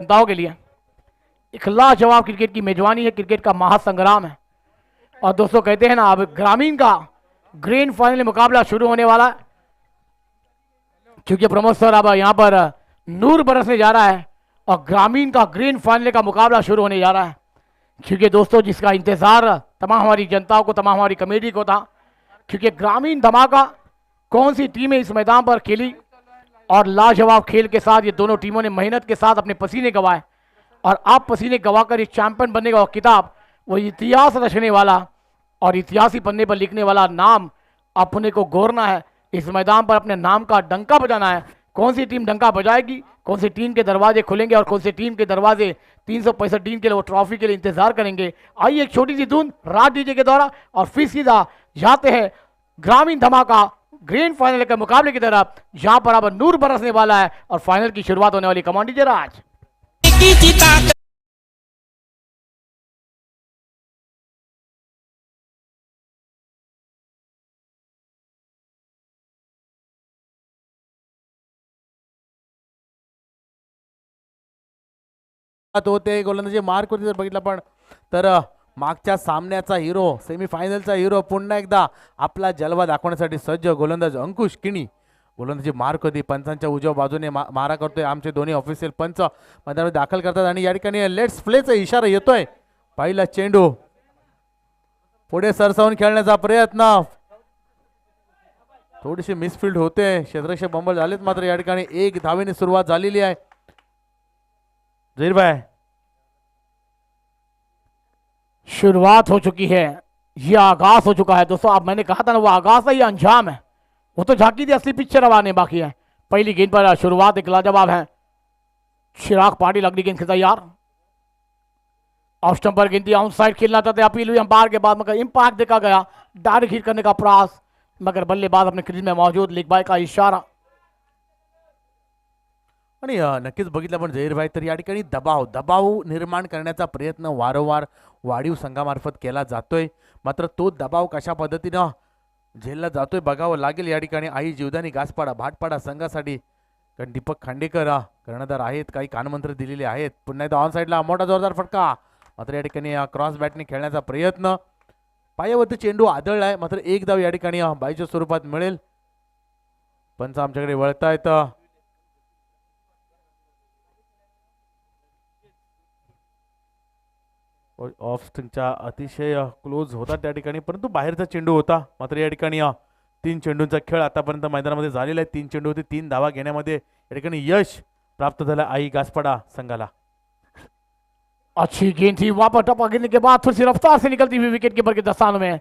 जनताओं के लिए एक लाजवाब क्रिकेट की मेजबानी है, क्रिकेट का महासंग्राम है। और दोस्तों कहते हैं ना, अब ग्रामीण का ग्रैंड फाइनल मुकाबला शुरू होने वाला है, क्योंकि प्रमोद सर अब यहाँ पर नूर बरसने जा रहा है और ग्रामीण का ग्रैंड फाइनल का मुकाबला शुरू होने जा रहा है। क्योंकि दोस्तों जिसका इंतजार तमाम हमारी जनताओं को, तमाम हमारी कमेटी को था, क्योंकि ग्रामीण धमाका कौन सी टीमें इस मैदान पर खेली और लाजवाब खेल के साथ ये दोनों टीमों ने मेहनत के साथ अपने पसीने गंवाए और आप पसीने गंवाकर ये चैंपियन बनने का किताब, वो इतिहास रचने वाला और इतिहासी पन्ने पर लिखने वाला नाम अपने को गोरना है। इस मैदान पर अपने नाम का डंका बजाना है। कौन सी टीम डंका बजाएगी, कौन सी टीम के दरवाजे खुलेंगे और कौन सी टीम के दरवाजे 365 टीम के लिए वो ट्रॉफी के लिए इंतजार करेंगे। आइए एक छोटी सी धुन रात डीजे के द्वारा और फिर सीधा जाते हैं ग्रामीण धमाका ग्रैंड फाइनल के मुकाबले की तरफ, जहां पर अब नूर बरसने वाला है और फाइनल की शुरुआत होने वाली। कमांड डीजे राज। होते गोलंदाजी मार्क होती जर बघितलं पण तर मागच्या सामन्याचा हिरो, सेमीफायनलचा हिरो पुन्हा एकदा आपला जलवा दाखवण्यासाठी सज्ज गोलंदाज अंकुश किणी. गोलंदाजी मार्क होती, पंचांच्या उजव्या बाजूने मारा करतोय. आमचे दोन्ही ऑफिशियल पंच मैदानात दाखल करतात आणि या ठिकाणी लेट्स प्लेचा इशारा येतोय. पहिला चेंडू पुढे सरसावून खेळण्याचा प्रयत्न, थोडीशी मिसफिल्ड होते, क्षेत्ररक्षक बंबल झालेत, मात्र या ठिकाणी एक धावेने सुरुवात झालेली आहे. जहीर भाई शुरुआत हो चुकी है, ये आगाज हो चुका है दोस्तों। अब मैंने कहा था ना, वो आगाज है, ये अंजाम है। वो तो झांकी थी, असली पिक्चर अब आने बाकी है। पहली गेंद पर शुरुआत एक लाजवाब है। चिराग पाटिल अगली गेंद खेलता तैयार। ऑफ स्टंप पर गेंद ऑन साइड खेलना चाहते, अपील हुई अंपायर के बाद, मगर इंपैक्ट देखा गया, डायरेक्ट हिट करने का प्रयास, मगर बल्लेबाज अपने क्रीज में मौजूद, लिख बाय का इशारा। आणि नक्कीच बघितलं पण जहीर भाई, तर या ठिकाणी दबाव निर्माण करण्याचा प्रयत्न वारंवार वाढीव संघामार्फत केला जातोय, मात्र तो दबाव कशा पद्धतीनं झेलला जातोय बघावं लागेल. या ठिकाणी आई जीवदानी घासपाडा भाटपाडा संघासाठी कारण दीपक खांडेकर कर्णधार आहेत, काही कानमंत्र दिलेले आहेत. पुन्हा एकदा ऑन साईडला मोठा जोरदार फटका, मात्र या ठिकाणी क्रॉस बॅटने खेळण्याचा प्रयत्न, पायावरती चेंडू आदळलाय, मात्र एक धाव या ठिकाणी बाईच्या स्वरूपात मिळेल. पंच आमच्याकडे वळतायत. ऑफ स्टिंगच्या अतिशय क्लोज होता त्या ठिकाणी, परंतु बाहेरचा चेंडू होता. मात्र या ठिकाणी 3 चेंडूंचा खेळ आतापर्यंत मैदानामध्ये झालेला आहे. 3 चेंडू होते, 3 धावा घेण्यामध्ये या ठिकाणी यश प्राप्त झालं आई घासपाडा संघाला. अच्छी गेंद थी, वहां पर टपा गिरने के बाद थोड़ी सी रफ्तार से निकलती हुई विकेट कीपर के दस्तानों में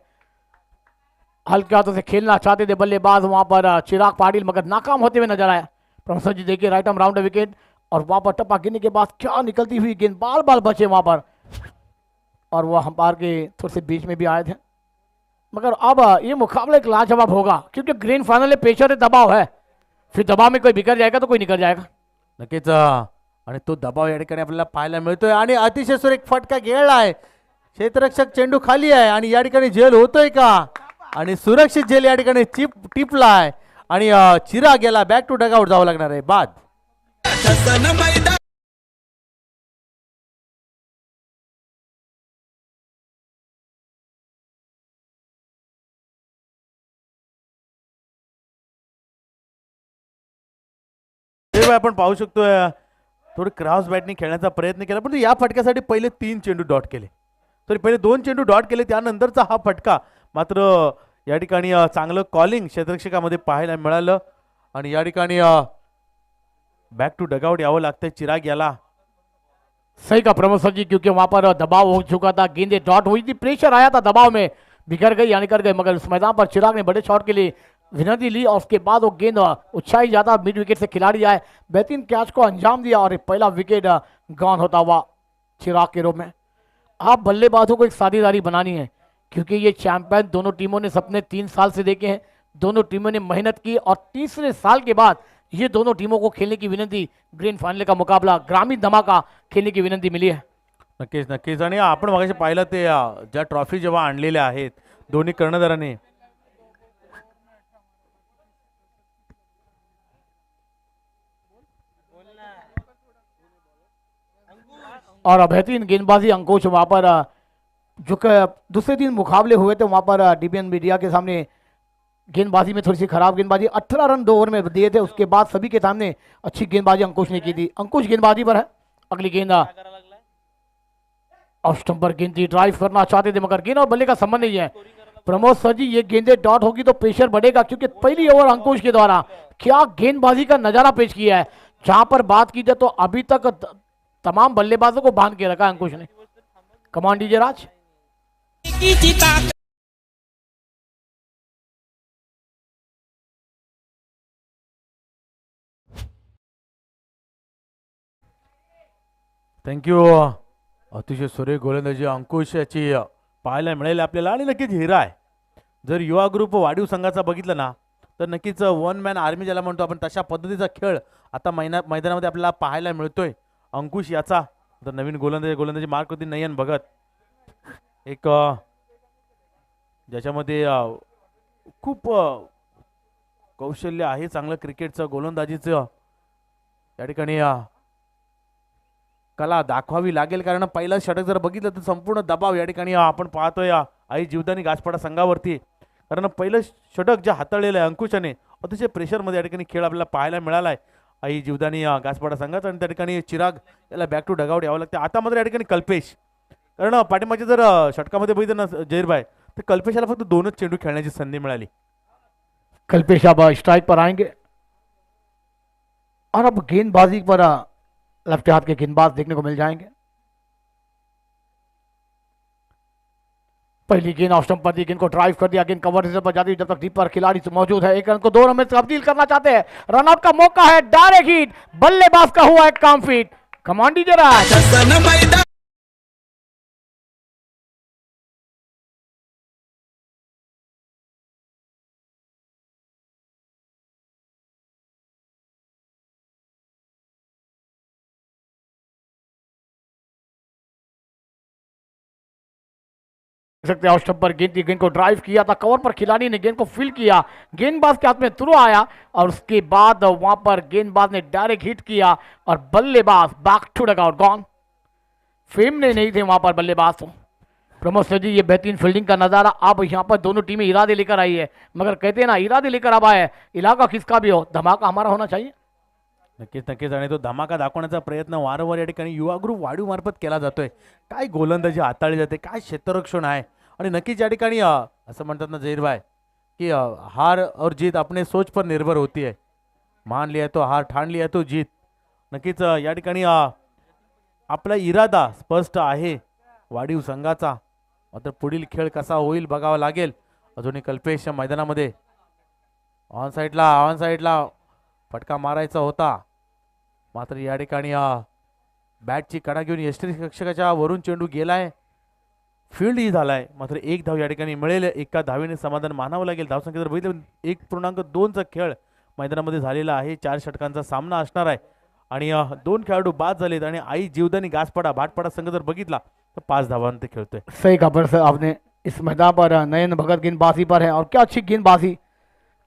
हल्के हाथों से खेलना चाहते थे बल्लेबाज वहां पर चिराग पाटिल, मगर नाकाम होते हुए नजर आया। प्रोफेसर जी देखिए, राइट आर्म राउंड विकेट और वहां पर टपा गिरने के बाद क्या निकलती हुई गेंद, बाल बाल बचे वहां पर, और वह अंपायर के थोड़े से बीच में भी आए थे। मगर अब ये मुकाबला एक लाजवाब होगा, क्योंकि ग्रैंड फाइनल में प्रेशर है, दबाव है, फिर दबाव में कोई बिगड़ जाएगा तो कोई निकल जाएगा। नक्कीच आणि तो दबाव या ठिकाणी आपल्याला पाहायला मिळतोय आणि अतिशय सुरेख फटका गेलाय. क्षेत्ररक्षक चेंडू खाली आहे आणि या ठिकाणी झेल होतोय का, आणि सुरक्षित झेल या ठिकाणी टिपलाय आणि चिरा गेला. बॅक टू डगआउट जावं लागणार आहे. बाद आपण पाहू शकतोय थोडं क्रॉस बॅटने खेळण्याचा प्रयत्न केला, पण या फटक्यासाठी पहिले 3 चेंडू डॉट केले, तरी पहिले 2 चेंडू डॉट केले, त्यानंतरचा हा फटका मात्र या ठिकाणी चांगलं कॉलिंग क्षेत्ररक्षकामध्ये पाहायला मिळालं आणि या ठिकाणी बैक टू डगआउट यावं लागतंय चिराग याला. सही का प्रमोद सर जी, क्योंकि वहां पर दबाव हो चुका था, गेंदें डॉट हुई थी, प्रेशर आया था, दबाव में बिगड़ गई यानी कर गए, मगर उस मैदान पर चिराग ने बड़े शॉट के लिए विनती ली और उसके बाद वो गेंद उछाई जाता, मिड विकेट से खिलाड़ी आए, बेहतरीन कैच को अंजाम दिया और पहला विकेट गॉन होता हुआ चिराग के रूप में। आप बल्लेबाजों को एक साझेदारी बनानी है, क्योंकि ये चैंपियन दोनों टीमों ने सपने 3 साल से देखे हैं, दोनों टीमों ने मेहनत की और तीसरे साल के बाद ये दोनों टीमों को खेलने की विनंती, ग्रैंड फाइनल का मुकाबला ग्रामीण धमाका खेलने की विनंती मिली है। नक्कीच नक्कीच, आणि आपण मगाशी पाहिलं ते ज्या ट्रॉफी जेव्हा आणलेल्या आहेत दोन्ही कर्णधारांनी, और बेहतरीन गेंदबाजी अंकुश वहां पर जो कि दूसरे दिन मुकाबले हुए थे वहां पर डीबीएन मीडिया के सामने गेंदबाजी में थोड़ी सी खराब गेंदबाजी, 18 रन 2 ओवर में दिए थे, उसके बाद सभी के सामने अच्छी गेंदबाजी अंकुश ने की थी। अंकुश गेंदबाजी पर है, अगली गेंद ऑफ स्टंप पर गेंद ड्राइव करना चाहते थे मगर गेंद और बल्ले का संबंध नहीं है। प्रमोद सर जी, ये गेंदे डॉट होगी तो प्रेशर बढ़ेगा, क्योंकि पहली ओवर अंकुश के द्वारा क्या गेंदबाजी का नजारा पेश किया है। जहां पर बात की जाए तो अभी तक तमाम बल्लेबाजों को बांध के रखा है अंकुश ने। कमान डीजे राज। थँक्यू. अतिशय सुरेख गोलंदाजी अंकुश याची पाहायला मिळेल आपल्याला आणि नक्कीच हिरा आहे. जर युवा ग्रुप वाढीव संघाचा बघितलं ना तर नक्कीच वन मॅन आर्मी ज्याला म्हणतो आपण तशा पद्धतीचा खेळ आता मैदानामध्ये आपल्याला पाहायला मिळतोय. अंकुश याचा तर नवीन गोलंदाजी मार्क होती नयन भगत, एक ज्याच्यामध्ये खूप कौशल्य आहे चांगलं क्रिकेटचं गोलंदाजीचं. या ठिकाणी कला दाखवावी लागेल, कारण पहिला षटक जर बघितलं तर संपूर्ण दबाव या ठिकाणी आपण पाहतोय आई जीवदानी गाजपाडा संघावरती. कारण पहिलं षटक जे हाताळलेलं आहे अंकुशाने अतिशय प्रेशरमध्ये या ठिकाणी खेळ आपल्याला पाहायला मिळाला आहे आई जीवदानी गाजपाडा संघाचा. आणि त्या ठिकाणी चिराग याला बॅक टू डगआउट यावं लागते. आता मात्र या ठिकाणी कल्पेश, कारण पाठीमागच्या जर षटकामध्ये बघितलं ना जहीरभाई तर कल्पेशाला फक्त 2च चेंडू खेळण्याची संधी मिळाली. कल्पेश अब स्ट्राइक पर आएंगे और अब गेंदबाजी पर लेफ्ट हाथ के गेंदबाज देखने को मिल जाएंगे। पहली गेंद ऑफ स्टंप पर दी, गेंद को ड्राइव कर दिया, गेंद कवर पर जाती है, जब तक डीप पर खिलाड़ी मौजूद है। एक रन को 2 रन में तब्दील करना चाहते हैं, रनआउट का मौका है, डायरेक्ट हिट, बल्लेबाज का हुआ एक काम फिट। कमांडी जरा सकते हैं, ऑफ स्टंप पर गेंद थी, गेंद को ड्राइव किया था, कवर पर खिलाड़ी ने गेंद को फील किया, गेंदबाज के हाथ में थ्रो आया और उसके बाद वहां पर गेंदबाज ने डायरेक्ट हिट किया और बल्लेबाज बैक टू डगआउट गॉन। फेम ने नहीं थे वहां पर बल्लेबाज तो। प्रमोद सर जी, ये बेहतरीन फील्डिंग का नजारा, अब यहाँ पर दोनों टीमें इरादे लेकर आई है, मगर कहते हैं ना इरादे लेकर अब आए, इलाका किसका भी हो धमाका हमारा होना चाहिए। नक्कीच आणि तो धमाका दाखवण्याचा प्रयत्न वारंवार या ठिकाणी युवा ग्रुप वाढीव मार्फत केला जातोय. काय गोलंदाजी हाताळली जाते, काय क्षेत्ररक्षण आहे. आणि नक्कीच या ठिकाणी असं म्हणतात ना जहीरभाई की हार और जीत अपने सोच पर निर्भर होती है. मान लिया तो हार, ठान लिया तो जीत. नक्कीच या ठिकाणी आपला इरादा स्पष्ट आहे वाढीव संघाचा, मात्र पुढील खेळ कसा होईल बघावा लागेल. अजूनही कल्पेश मैदानामध्ये ऑन साईडला फटका मारायचा होता, मात्र या ठिकाणी बॅटची कडा घेऊन यष्टीरक्षकाच्या वरून चेंडू गेलाय, फील्ड ही झालाय, मात्र 1 धाव या ठिकाणी मिळेल. एका धावेने समाधान मानावं लागेल. धावसंख्या जर बघितलं 1.2चा खेळ मैदानामध्ये झालेला आहे. 4 षटकांचा सामना असणार आहे आणि 2 खेळाडू बाद झालेत आणि आई जीवदानी गाजपाडा भाटपाडा संघ जर बघितला तर 5 धावांत खेळतोय. सही खबर सर आपने, इस मैदान पर नयन भगत गेंदबाजी पर है और क्या अच्छी गेंदबाजी,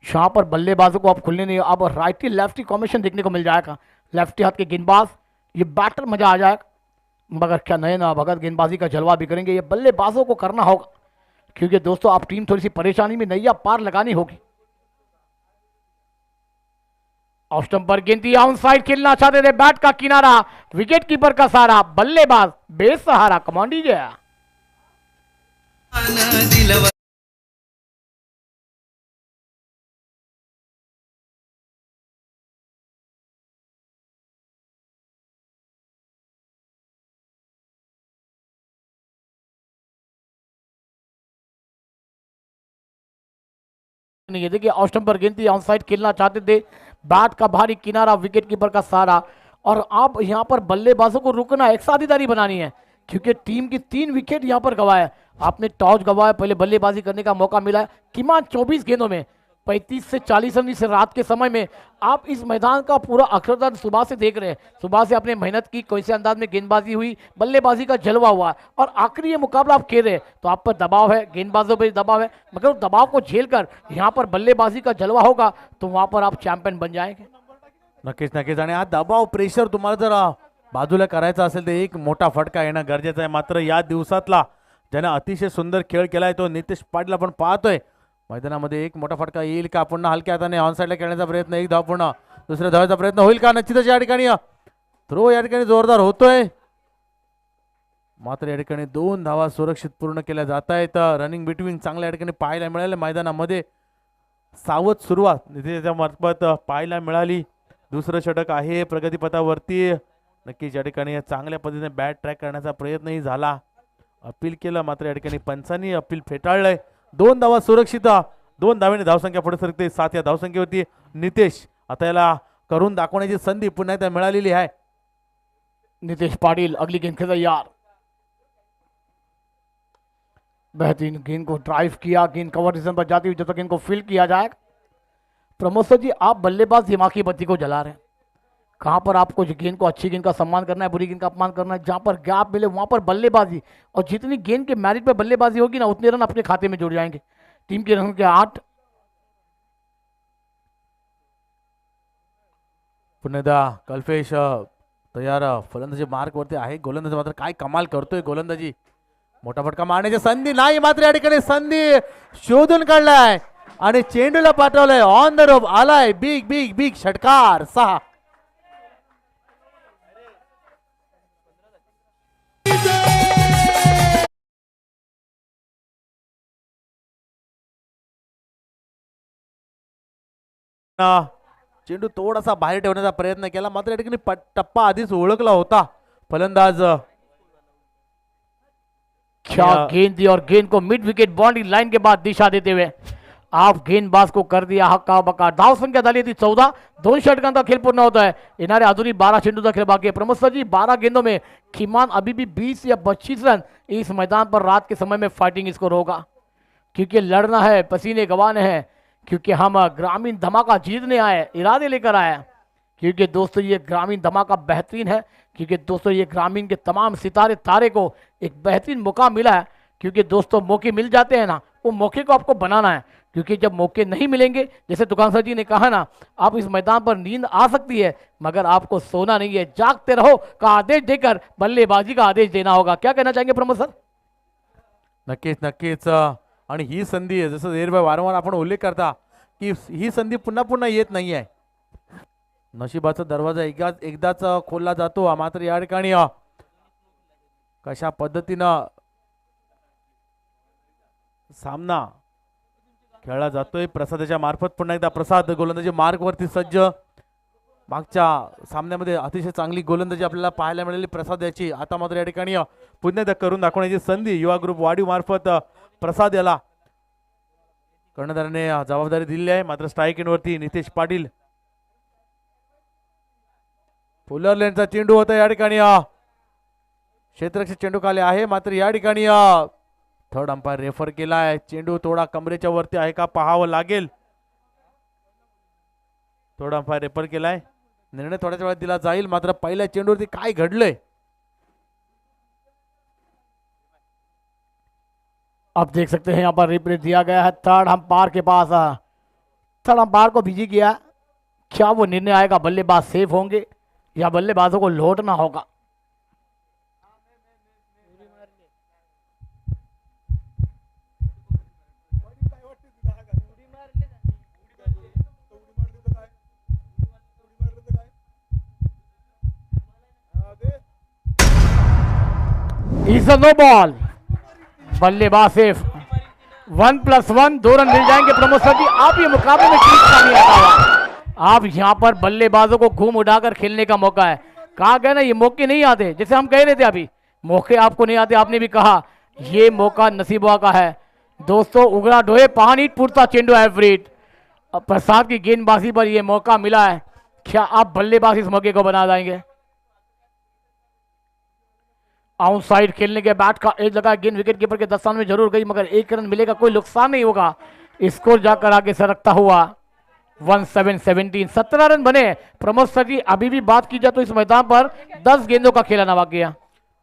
यहाँ पर बल्लेबाजों को अब खुलने नहीं, अब राइटी लेफ्टी कॉम्बिनेशन देखने को मिल जाएगा। लेफ्टी हाथ के गेंदबाज, ये बैटर मजा आ जाएगा, मगर क्या नयन भगत गेंदबाजी का जलवा भी करेंगे, ये बल्लेबाजों को करना होगा, क्योंकि दोस्तों अब टीम थोड़ी सी परेशानी में नैया पार लगानी होगी। ऑफ स्टंप पर गेंद ऑन साइड खेलना चाहते थे, बैट का किनारा, विकेट कीपर का सहारा, बल्लेबाज बेसहारा। कमांडी जया नहीं है। देखिए ऑफ स्टंप पर गेंद ऑन साइड खेलना चाहते थे, बैट का भारी किनारा, विकेट कीपर का सहारा, और आप यहां पर बल्लेबाजों को रुकना, एक साझेदारी बनानी है, क्योंकि टीम की 3 विकेट यहां पर गवाए। आपने टॉस गवाया, पहले बल्लेबाजी करने का मौका मिला, किमान 24 गेंदों में 35 से 40 रन इस रात के समय में आप इस मैदान का पूरा अक्षरदान सुबह से देख रहे हैं। सुबह से आपने मेहनत की, कैसे अंदाज में गेंदबाजी हुई, बल्लेबाजी का जलवा हुआ, और आखिरी ये मुकाबला आप खेल रहे हैं तो आप पर दबाव है, गेंदबाजों पर दबाव है, मगर उस दबाव को झेलकर यहाँ पर बल्लेबाजी का जलवा होगा तो वहाँ पर आप चैंपियन बन जाएंगे। नक्कीच आणि हा दबाव प्रेशर तुम्हाला जर बाजूला करायचा असेल तर एक मोठा फटका येणं गरजेचं आहे. मात्र या दिवसातला ज्याने अतिशय सुंदर खेळ केलाय तो नितेश पाटील आपण पाहतोय. मैदानामध्ये एक मोठा फटका येईल का? पुन्हा हलक्या हाताने ऑन साईडला खेळण्याचा प्रयत्न, एक धाव पुन्हा दुसऱ्या धावाचा प्रयत्न होईल का? निश्चितच या ठिकाणी थ्रो या ठिकाणी जोरदार होतोय. मात्र या ठिकाणी 2 धावा सुरक्षित पूर्ण केल्या जात आहेत. रनिंग बिटवीन चांगल्या या ठिकाणी पाहायला मिळाले मैदानामध्ये. सावध सुरुवात नितेशच्या मार्फत पाहायला मिळाली. दुसरं षटक आहे प्रगतीपथावरती. नक्कीच या ठिकाणी चांगल्या पद्धतीने बॅट ट्रॅक करण्याचा प्रयत्नही झाला. अपील केलं मात्र या ठिकाणी पंचांनी अपील फेटाळलंय. 2 धावा सुरक्षित. 2 धावेने धावसंख्या पुढे सरकते. 7 या धावसंख्येवरती नितेश. आता याला करून दाखवण्याची संधी पुन्हा एकदा मिळालेली आहे. नितेश पाटिल अगली गेंद के तैयार। बेहतरीन गेंद को ड्राइव किया, गेंद कवर डिवीजन पर जाती हुई जब तक गेंद को फील्ड किया जाए। प्रमोद सर जी, आप बल्लेबाज दिमागी बत्ती को जला रहे हैं। कहाँ पर आपको जो गेंद को, अच्छी गेंद का सम्मान करना है, बुरी गेंद का अपमान करना है, जहाँ पर गैप मिले वहां पर बल्लेबाजी, और जितनी गेंद के मेरिट पर बल्लेबाजी होगी ना उतने रन अपने खाते में जुड़ जाएंगे। टीम के रन के 8। पुन्हा एकदा कल्पेश तयार फलंदाजी मार्क वरती आहे. गोलंदाजी मात्र काय कमाल करतोय गोलंदाजी. मोठा फटका मारण्याची संधी नाही, मात्र या ठिकाणी संधी शोधून काढलाय आणि चेंडूला पाठवलंय. ऑन द रोप आलाय. बिग बिग बिग षटकार 6. चेंडू थोडासा बाहेर ठेवण्याचा प्रयत्न केला, मात्र या ठिकाणी टप्पा आधीच ओळखला होता फलंदाज. क्या गेंद दी, और गेंद को मिड विकेट बाउंड्री लाइन के बाद दिशा देते हुए आप गेंदबाज को कर दिया हक्का बक्का. धाव संख्या झाली ती 14. 2 षटकांचा खेळ पूर्ण होता है. येणारे अजूनही 12 चेंडूचा खेळ बाकी है. प्रमोद सर जी, 12 गेंदों में किमान अभी भी 20 या 25 रन इस मैदान पर रात के समय में फाइटिंग स्कोर होगा, क्योंकि लड़ना है, पसीने गंवाने हैं, क्योंकि हम ग्रामीण धमाका जीतने आए, इरादे लेकर आए हैं. क्योंकि दोस्तों ये ग्रामीण धमाका बेहतरीन है, क्योंकि दोस्तों ये ग्रामीण के तमाम सितारे तारे को एक बेहतरीन मौका मिला है. क्योंकि दोस्तों मौके मिल जाते हैं ना, वो मौके को आपको बनाना है. क्योंकि जब मौके नहीं मिलेंगे, जैसे दुकान सर जी ने कहा ना, आप इस मैदान पर नींद आ सकती है मगर आपको सोना नहीं है. जागते रहो का आदेश देकर बल्लेबाजी का आदेश देना होगा. क्या कहना चाहेंगे प्रमोद सर? नक्कीच नक्कीच. आणि ही संधी आहे, जसं धीरभाई वारंवार आपण उल्लेख करता की ही संधी पुन्हा पुन्हा येत नाही आहे. नशिबाचा दरवाजा एकदाच खोलला जातो. मात्र या ठिकाणी कशा पद्धतीनं सामना खेळला जातोय. प्रसादाच्या मार्फत पुन्हा एकदा प्रसाद गोलंदाजी मार्ग वरती सज्ज. मागच्या सामन्यामध्ये अतिशय चांगली गोलंदाजी आपल्याला पाहायला मिळाली प्रसाद याची. आता मात्र या ठिकाणी पुन्हा एकदा करून दाखवण्याची संधी युवा ग्रुप वाढीव मार्फत प्रसाद याला कर्णधाराने जबाबदारी दिली आहे. मात्र स्ट्राईक इन वरती नितेश पाटील. फुलर लेनचा चेंडू होता या ठिकाणी. क्षेत्ररक्षक चेंडू खाली आहे, मात्र या ठिकाणी थर्ड अंपायर रेफर केलाय. चेंडू थोडा कमरेच्या वरती आहे का पाहावं लागेल. थर्ड अंपायर रेफर केलाय. निर्णय थोड्याच वेळात दिला जाईल. मात्र पहिल्या चेंडूवरती काय घडलंय आप देख सकते हैं यहाँ पर रिप्ले दिया गया है थर्ड अंपायर के पास. थर्ड अंपायर को बिजी किया. क्या वो निर्णय आएगा, बल्लेबाज सेफ होंगे या बल्लेबाजों को लौटना होगा? Is a no ball. बल्लेबाज सेफ. 1+1, 2 रन मिल जाएंगे. प्रमोद सर जी, आप ये मुकाबले में ठीक का नहीं आता हुआ. आप यहाँ पर बल्लेबाजों को घूम उड़ाकर खेलने का मौका है. कहा गया ना, ये मौके नहीं आते. जैसे हम कह रहे थे अभी, मौके आपको नहीं आते. आपने भी कहा ये मौका नसीबा का है. दोस्तों उगड़ा डोए पानी पुरता चेंडू एवरेट. प्रसाद की गेंदबाजी पर यह मौका मिला है. क्या आप बल्लेबाज इस मौके को बना देंगे? आउटसाइड खेलने के बैट का एज लगा. गेंद विकेट कीपर के दस्तान में जरूर गई, मगर 1 रन मिलेगा, कोई नुकसान नहीं होगा. स्कोर जाकर आगे सरकता हुआ 17-17. 17 रन बने. प्रमोद सर जी, अभी भी बात की जाए तो इस मैदान पर 10 गेंदों का खेलाना बाकी है.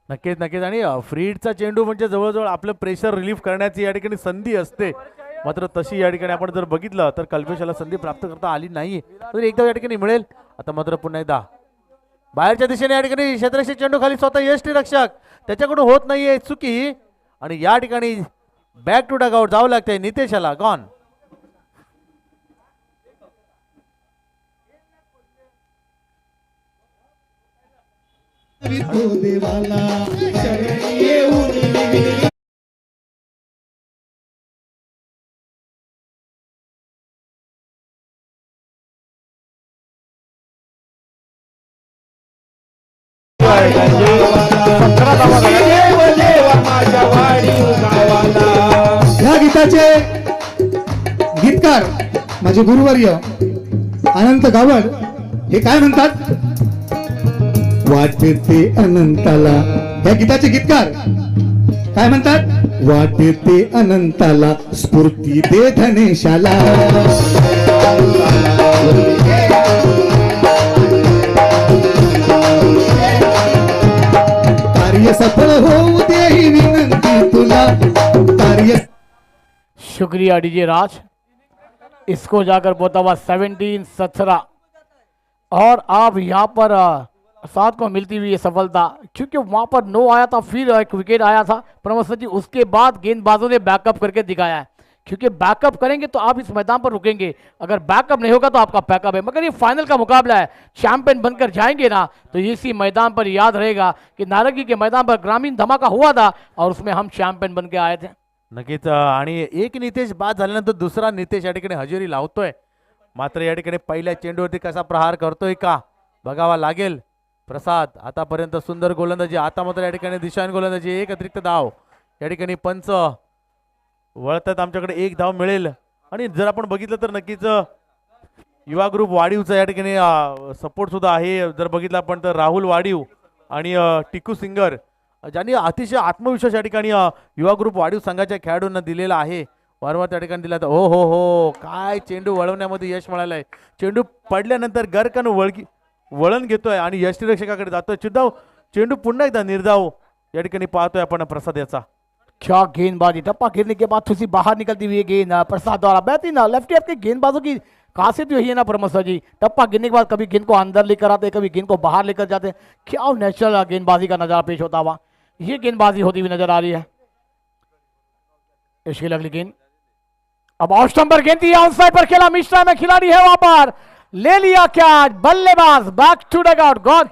नक्कीच नक्कीच. आणि फ्रीडचा चेंडू म्हणजे जवळजवळ आपलं प्रेशर रिलीफ करण्याची या ठिकाणी संधी असते. मात्र तशी या ठिकाणी आपण जर बघितलं तर कल्पेशाला संधी प्राप्त करता आली नाही. तर एकदा या ठिकाणी मिळेल. आता मात्र पुन्हा एकदा बाहेरच्या दिशेने या ठिकाणी क्षेत्ररक्षक चेंडू खाली स्वतः यष्टी रक्षक त्याच्याकडून होत नाहीये चुकी आणि या ठिकाणी बॅक टू डगआउट जावं लागतंय नितेशाला गॉन. या गीताचे गीतकार माझे गुरुवर्य अनंत गावड हे काय म्हणतात? वाटते अनंताला. या गीताचे गीतकार काय म्हणतात? वाटते अनंताला स्फूर्ती दे धनेशाला. कार्य सफल होऊ दे ही विनंती तुला. कार्य शुक्रिया डीजे राज. इसको जाकर बोता हुआ 17-17 और अब यहाँ पर साथ को मिलती हुई ये सफलता, क्योंकि वहाँ पर नो आया था, फिर एक विकेट आया था प्रमोद जी, उसके बाद गेंदबाजों ने बैकअप करके दिखाया है, क्योंकि बैकअप करेंगे तो आप इस मैदान पर रुकेंगे, अगर बैकअप नहीं होगा तो आपका पैकअप है. मगर ये फाइनल का मुकाबला है, चैंपियन बनकर जाएंगे ना तो इसी मैदान पर याद रहेगा कि नारंगी के मैदान पर ग्रामीण धमाका हुआ था और उसमें हम चैंपियन बन के आए थे. नक्कीच. आणि एक नितेश बाद झाल्यानंतर दुसरा नितेश या ठिकाणी हजेरी लावतोय. मात्र या ठिकाणी पहिल्या चेंडूवरती कसा प्रहार करतोय का बघावा लागेल. प्रसाद आतापर्यंत सुंदर गोलंदाजी, आता मात्र या ठिकाणी दिशान गोलंदाजी, एक अतिरिक्त धाव या ठिकाणी पंच वळतात, आमच्याकडे एक धाव मिळेल. आणि जर आपण बघितलं तर नक्कीच युवा ग्रुप वाडीवचा या ठिकाणी सपोर्ट सुद्धा आहे. जर बघितलं आपण तर राहुल वाडीव आणि टिकू सिंगर ज्यांनी अतिशय आत्मविश्वास या ठिकाणी युवा ग्रुप वाडीव संघाच्या खेळाडूंना दिलेला आहे, वारंवार त्या ठिकाणी दिला. हो हो हो, काय चेंडू वळवण्यामध्ये यश मिळालंय. चेंडू पडल्यानंतर गरकन वळण घेतोय आणि यष्टीरक्षकाकडे जातोय. चिडाव चेंडू पुन्हा एकदा निर्धाव या ठिकाणी पाहतोय आपण प्रसाद याचा. क्या गेंदबाजी, टप्पा गिरने के बाद थोड़ी सी बाहर निकलती हुई गेंद प्रसाद द्वारा. बेहतरीन लेफ्टी हैंड के गेंदबाजों की खासियत यही है ना प्रमोद जी, टप्पा गिरने के बाद कभी गेंद को अंदर लेकर आते, कभी गेंद को बाहर लेकर जाते. क्या नेचुरल गेंदबाजी का नजारा पेश होता हुआ, ये गेंदबाजी होती हुई नजर आ रही है. इसकी अगली गेंद अब ऑफ स्टंप पर गेंद थी, ऑन साइड पर खेला, मिश्रा में खिलाड़ी है वहां पर, ले लिया क्या बल्लेबाज, बैक टू डगआउट गॉन.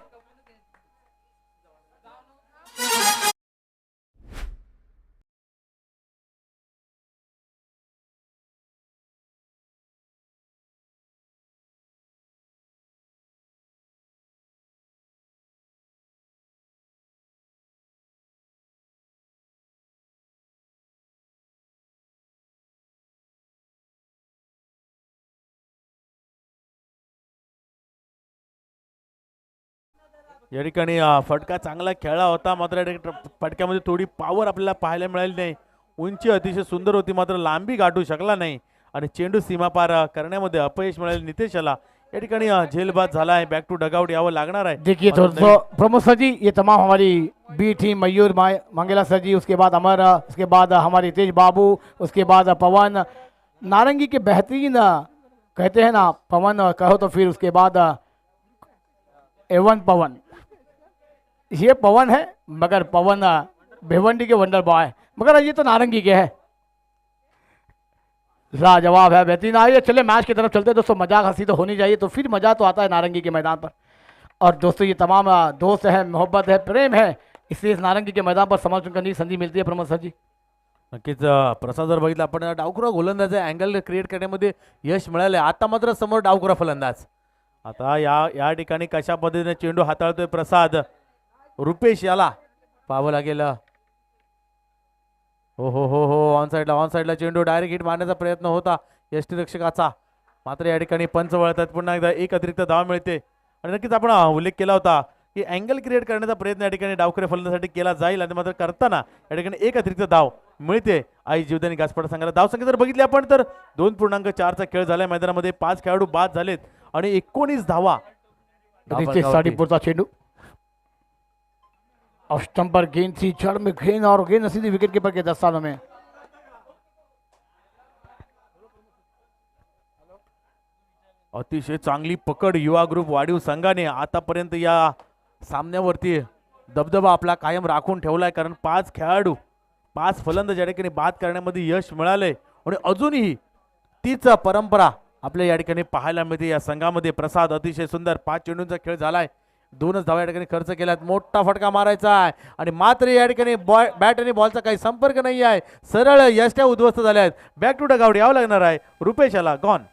या ठिकाणी फटका चांगला खेळला होता, मात्र या ठिकाणी फटक्यामध्ये थोडी पॉवर आपल्याला पाहायला मिळाली नाही. उंची अतिशय सुंदर होती, मात्र लांबी गाठू शकला नाही आणि चेंडू सीमापार करण्यामध्ये अपयश मिळाले नितेशाला. या ठिकाणी झेलबाद झाला आहे, बॅक टू डगआउट यावं लागणार आहे. देखिए दोस्तों प्रमोद सर जी, ये तमाम हमारी बी टीम, मयूर मंगेला सर जी, उसके बाद अमर, उसके बाद हमारे तेज बाबू, उसके बाद पवन, नारंगी के बेहतरीन कहते हैं ना पवन कहो तो फिर उसके बाद एवन पवन, ये पवन है मगर पवन भिवंडी के वंडर बॉय, मगर ये तो नारंगी के है. लाजवाब है, बेहतरीन. आइए चले मैच की तरफ चलते हैं दोस्तों. मजाक हंसी तो होनी चाहिए, तो फिर मजा तो आता है नारंगी के मैदान पर. और दोस्तों ये तमाम दोस्त है, मोहब्बत है, प्रेम है, इसलिए इस नारंगी के मैदान पर समर्थन करने की संधि मिलती है प्रमोद सर जी. नक्कीच. प्रसाद जर बघितलं आपण डावखुरा गोलंदाज अँगल क्रिएट करण्यामध्ये यश मिळाले. आता मात्र समोर डावखुरा फलंदाज. आता या ठिकाणी कशा पद्धतीने चेंडू हाताळतोय प्रसाद, रुपेश याला पाहावं लागेल. हो हो हो हो, ऑन साईडला चेंडू डायरेक्ट हिट मारण्याचा प्रयत्न होता यष्टीरक्षकाचा, मात्र या ठिकाणी पंच वळतात. पुन्हा एकदा एक अतिरिक्त धाव मिळते. आणि नक्कीच आपण उल्लेख केला होता की अँगल क्रिएट करण्याचा प्रयत्न या ठिकाणी डावखुऱ्या फलंदाजासाठी केला जाईल, आणि मात्र करताना या ठिकाणी एक अतिरिक्त धाव मिळते आई जीवदानी घासपाडा संघाला. धावसंख्या जर बघितली आपण तर 2.4चा खेळ झालाय मैदानामध्ये, 5 खेळाडू बाद झालेत आणि 19 धावा. साडीपुरचा चेंडू ऑफ स्टंप पर गेंद थी, जड़ में गेंद और गेंद सीधी विकेट कीपर के दस्तानों में. अतिशय चांगली पकड युवा ग्रुप वाडीव संघाने आतापर्यंत या सामन्यावरती दबदबा आपला कायम राखून ठेवलाय, कारण 5 खेळाडू 5 फलंदाज या ठिकाणी बाद करण्यामध्ये यश मिळालंय आणि अजूनही तीच परंपरा आपल्या या ठिकाणी पाहायला मिळते या संघामध्ये. प्रसाद अतिशय सुंदर 5 चेंडूंचा खेळ झालाय, 2च धावा या ठिकाणी खर्च केल्यात, मोठा फटका मारायचा आहे आणि मात्र या ठिकाणी बॅट आणि बॉलचा काही संपर्क नाही आहे, सरळ यष्ट्या उद्ध्वस्त झाल्या आहेत. बॅक टू डगआउट यावं लागणार आहे रुपेशाला. गॉन.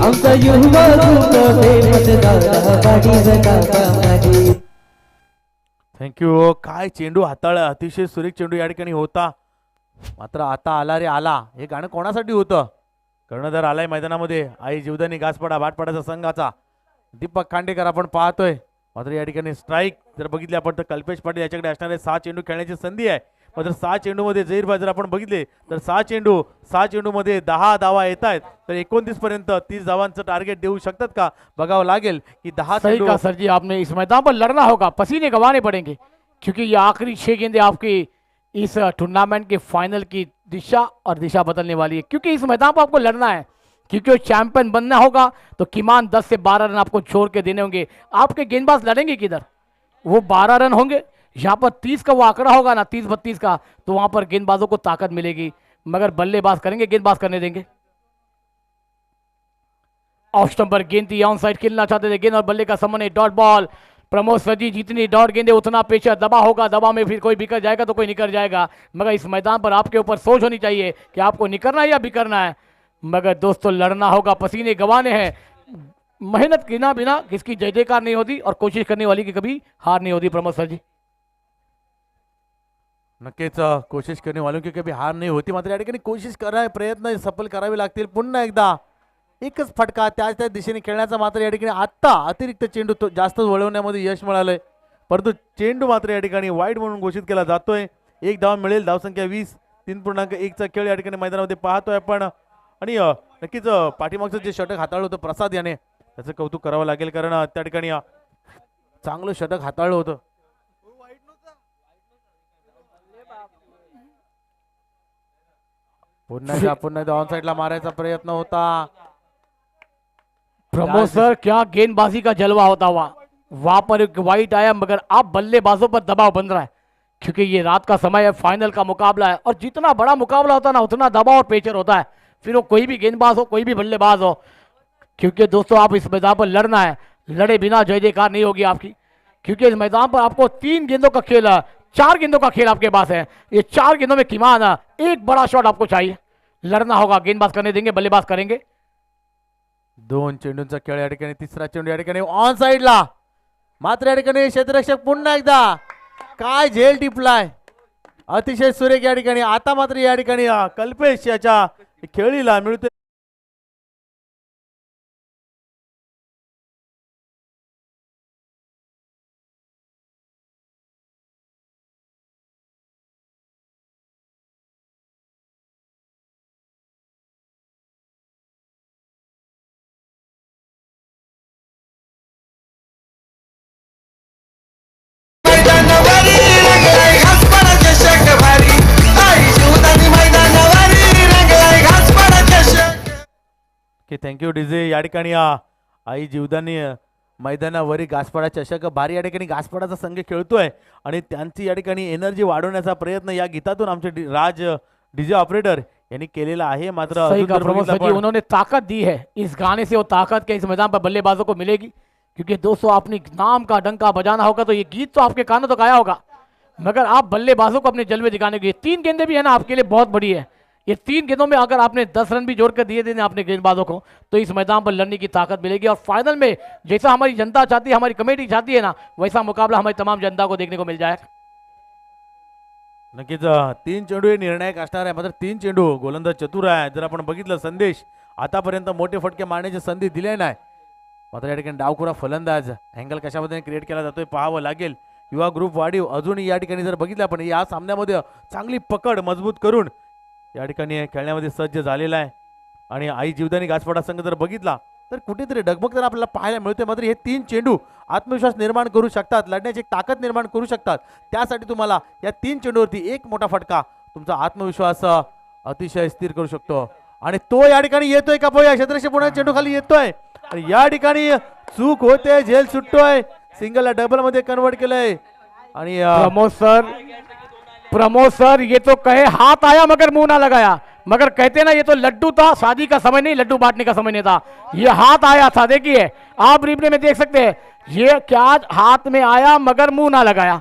आमचा युवा मतदार थँक्यू. काय चेंडू हाताळला, अतिशय सुरेख चेंडू या ठिकाणी होता. मात्र आता आला रे आला हे गाणं कोणासाठी होतं? कर्णधार आलाय मैदानामध्ये. आई जीवदानी घासपाडा भाटपाड्याचा संघाचा दीपक खांडेकर आपण पाहतोय. मात्र या ठिकाणी स्ट्राईक जर बघितली आपण तर कल्पेश पाटील याच्याकडे असणारे 6 चेंडू खेळण्याची संधी आहे. मात्र 6 चेंडूमध्ये जहीरभाई जर आपण बघितले तर 6 चेंडूमध्ये 10 धावा येत आहेत. तर 29 पर्यंत 30 धावांचं टार्गेट देऊ शकतात का बघावं लागेल की 10 सही चेंडू. कहा सर जी आपने, इस मैदान पर लड़ना होगा, पसीने गंवाने पड़ेंगे क्योंकि ये आखिरी 6 गेंदें आपकी इस टूर्नामेंट के फाइनल की दिशा बदलने वाली है, क्योंकि इस मैदान पर आपको लड़ना है, क्योंकि वो चैंपियन बनना होगा तो किमान 10 से 12 रन आपको छोड़ के देने होंगे. आपके गेंदबाज लड़ेंगे किधर? वो 12 रन होंगे. यहाँ पर 30 का वो आंकड़ा होगा ना, 30-32 का, तो वहां पर गेंदबाजों को ताकत मिलेगी, मगर बल्लेबाज करेंगे, गेंदबाज करने देंगे. ऑफ स्टंप पर गेंद थी, ऑन साइड खेलना चाहते थे, गेंद और बल्ले का समन्वय, डॉट बॉल. प्रमोद सर जी जितनी डॉट गेंदे उतना पेशा दबा होगा, दबा में फिर कोई बिकर जाएगा तो कोई निकर जाएगा, मगर इस मैदान पर आपके ऊपर सोच होनी चाहिए कि आपको निकरना है या बिकरना है. मगर दोस्तों लड़ना होगा, पसीने गंवाने हैं. मेहनत गिना बिना किसकी जय जयकार नहीं होती और कोशिश करने वाली की कभी हार नहीं होती. प्रमोद सर जी नक्कीच कोशिश करणे वालों की कभी हार नाही होती. मात्र या ठिकाणी कोशिश कराय प्रयत्न सफल करावे लागतील. पुन्हा एकदा एकच फटका त्याच दिशेने खेळण्याचा. मात्र या ठिकाणी आत्ता अतिरिक्त चेंडू तो जास्त वळवण्यामध्ये यश मिळालंय, परंतु चेंडू मात्र या ठिकाणी वाईड म्हणून घोषित केला जातोय. 1 धाव मिळेल, धावसंख्या 20, 3.1चा खेळ या ठिकाणी मैदानामध्ये पाहतोय आपण. आणि नक्कीच पाठीमागचं जे षटक हाताळलं होतं प्रसाद याने, त्याचं कौतुक करावं लागेल, कारण त्या ठिकाणी चांगलं षटक हाताळलं होतं. पुन्हा एकदा ऑन साइडला मारायचा प्रयत्न होता. प्रमोद सर क्या गेंदबाजी का जलवा होता हुआ, वहां पर एक वाइट आया, मगर अब बल्लेबाजों पर दबाव बन रहा है, क्योंकि ये रात का समय है, फाइनल का मुकाबला है, और जितना बड़ा मुकाबला होता है ना उतना दबाव और प्रेशर होता है, फिर वो कोई भी गेंदबाज हो कोई भी बल्लेबाज हो. क्योंकि दोस्तों आप इस मैदान पर लड़ना है, लड़े बिना जय जयकार नहीं होगी आपकी, क्योंकि इस मैदान पर आपको 3 गेंदों का खेल है, 4 गेंदों का खेल आपके पास है. ये 4 गेंदों में किमान एक बड़ा शॉट आपको चाहिए. लड़ना होगा, गेंदबाज करने देंगे, बल्लेबाज करेंगे. 2 चेंडूंचा खेळ या ठिकाणी. तिसरा चेंडू या ठिकाणी ऑन साइडला. मात्र या ठिकाणी क्षेत्ररक्षक पुन्हा एकदा काय झेल टिपलाय, अतिशय सुरेख या ठिकाणी. आता मात्र या ठिकाणी कल्पेश याच्या खेळीला मिळते. की थँक्यू डीजे. या ठिकाणी आई जीवदानी मैदानावरील घासपाडा चषक भारी या ठिकाणी घासपाडाचा संघ खेळतोय आणि त्यांची या ठिकाणी एनर्जी वाढवण्याचा प्रयत्न या गीतातून आमचे राज डीजे ऑपरेटर यांनी केलेला आहे. मात्र सही अजून कहा जर प्रमोद बघितलं सर जी, आपण- उन्होंने ताकत दी है, इस गाने से वो ताकत के इस मैदान पर बल्लेबाजों को मिलेगी, क्योंकि दोस्तों अपनी नाम का डंका बजाना होगा तो ये गीत तो आपके कानों तक आया होगा, मगर आप बल्लेबाजों को अपने जलवे दिखाने के लिए 3 गेंदें भी है ना आपके लिए बहुत बड़ी है. ये 3 गेंदों में अगर आपने 10 रन भी जोड़कर दिए देने अपने गेंदबाजों को तो इस मैदान पर लड़ने की ताकत मिलेगी, और फाइनल में जैसा हमारी जनता चाहती है, हमारी कमेटी चाहती है ना, वैसा मुकाबला हमारी तमाम जनता को देखने को मिल जाएगा. नक्कीच 3 चेंडू हे निर्णायक असणार आहे. मात्र 3 चेंडू गोलंदाज चतुर आहे. जर आपण बघितलं संदेश आतापर्यंत मोठे फटके मारण्याची संधी दिली नाही. मात्र या ठिकाणी डावखुरा फलंदाज अँगल कशा पद्धतीने क्रिएट केला जातोय पाहावं लागेल, युवा ग्रुप वाढीव अजूनही या ठिकाणी जर बघितलं आपण या सामन्यामध्ये चांगली पकड मजबूत करून या ठिकाणी खेळण्यामध्ये सज्ज झालेला आहे. आणि आई जीवदानी गाचपाडा संघ जर बघितला तर कुठेतरी डगमग तर आपल्याला पाहायला मिळते. मात्र हे 3 चेंडू आत्मविश्वास निर्माण करू शकतात, लढण्याची एक ताकद निर्माण करू शकतात. त्यासाठी तुम्हाला या 3 चेंडूवरती एक मोठा फटका तुमचा आत्मविश्वास अतिशय स्थिर करू शकतो. आणि तो या ठिकाणी येतोय का पोया क्षेत्ररक्षक पुन्हा चेंडू खाली येतोय आणि या ठिकाणी चूक होते, झेल सुटतोय, सिंगलला डबल मध्ये कन्वर्ट केलंय. आणि प्रमोद सर ये तो कहे हाथ आया मगर मुंह ना लगाया, मगर कहते ना ये तो लड्डू था, शादी का समय नहीं, लड्डू बांटने का समय नहीं था, ये हाथ आया था. देखिए आप रिप्ले में देख सकते हैं ये क्या हाथ में आया मगर मुंह ना लगाया,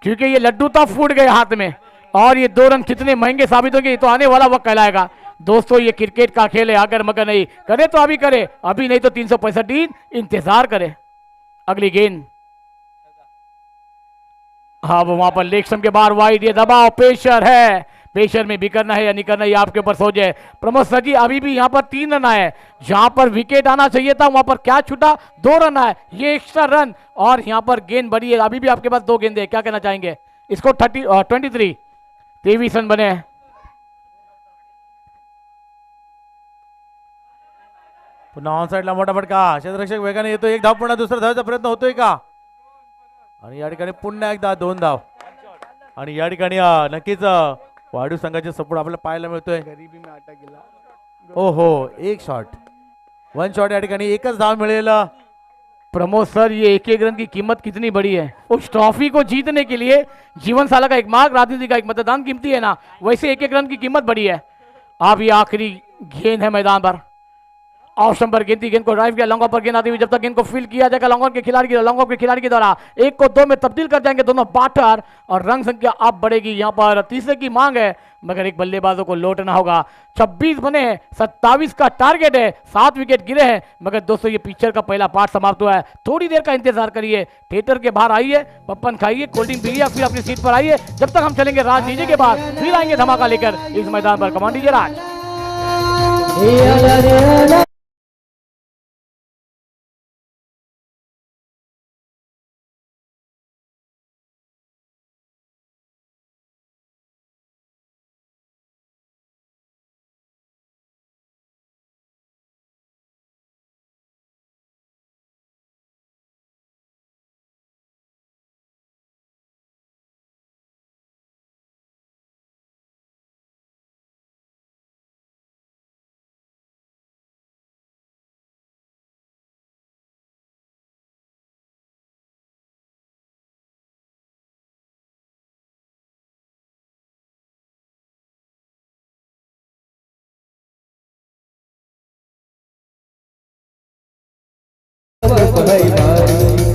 क्योंकि ये लड्डू था, फूट गए हाथ में. और ये 2 रन कितने महंगे साबित होंगे तो आने वाला वक्त कहलाएगा. दोस्तों ये क्रिकेट का खेल है, अगर मगर नहीं करे तो अभी करे, अभी नहीं तो 365 दिन इंतजार करे. अगली गेंद हाँ वो वहां पर लेग स्टंप के बाहर वाइड, ये दबाव पेशर है, पेशर में भी करना है या नहीं करना, ये आपके ऊपर सोच है. प्रमोद सर जी अभी भी यहाँ पर 3 रन आए, जहां पर विकेट आना चाहिए था वहां पर क्या छूटा, 2 रन आए, ये एक्स्ट्रा रन. और यहाँ पर गेंद बढ़ी है, अभी भी आपके पास 2 गेंदे, क्या कहना चाहेंगे. इसको 23 रन बने हैं. पुन्हा ऑन साईडला मोठा फटका, क्षेत्ररक्षक वेगाने येतो, एक धाव पुन्हा दुसरा धावाचा प्रयत्न होतोय का. आणि या ठिकाणी पुन्हा एकदा 2 धाव. आणि या ठिकाणी नक्कीच वाढीव संघाचे सपोर्ट आपल्याला पाहायला मिळतोय. ओहो एक शॉट, 1 शॉट, या ठिकाणी एकच धाव मिळेल. प्रमोद सर ये एक रन की कीमत कितनी बड़ी है. उस ट्रॉफी को जीतने के लिए जीवन साला का एक मार्ग, राजनीति का एक मतदान कीमती है ना, वैसे एक रन की कीमत बड़ी है. अब ये आखिरी गेंद है मैदान पर, ऑफ स्टंप पर गेंद को ड्राइव किया, लॉन्ग ऑफ पर गेंद आती हुई, जब तक गेंद को फील्ड किया जाएगा लॉन्ग ऑफ के खिलाड़ी के द्वारा 1 को 2 में तब्दील कर जाएंगे दोनों बैटर. और रन संख्या अब बढ़ेगी, यहाँ पर तीसरे की मांग है, मगर एक बल्लेबाजों को लौटना होगा. 26 बने हैं, 27 का टारगेट है, 7 विकेट गिरे हैं. मगर दोस्तों ये पिक्चर का पहला पार्ट समाप्त हुआ है, थोड़ी देर का इंतजार करिए, थिएटर के बाहर आइए, पप्पन खाइए, कोल्ड ड्रिंक पीजिए, फिर अपनी सीट पर आइए. जब तक हम चलेंगे राज डीजे के बाद, फिर आएंगे धमाका लेकर इस मैदान पर. कमांड डीजे राज.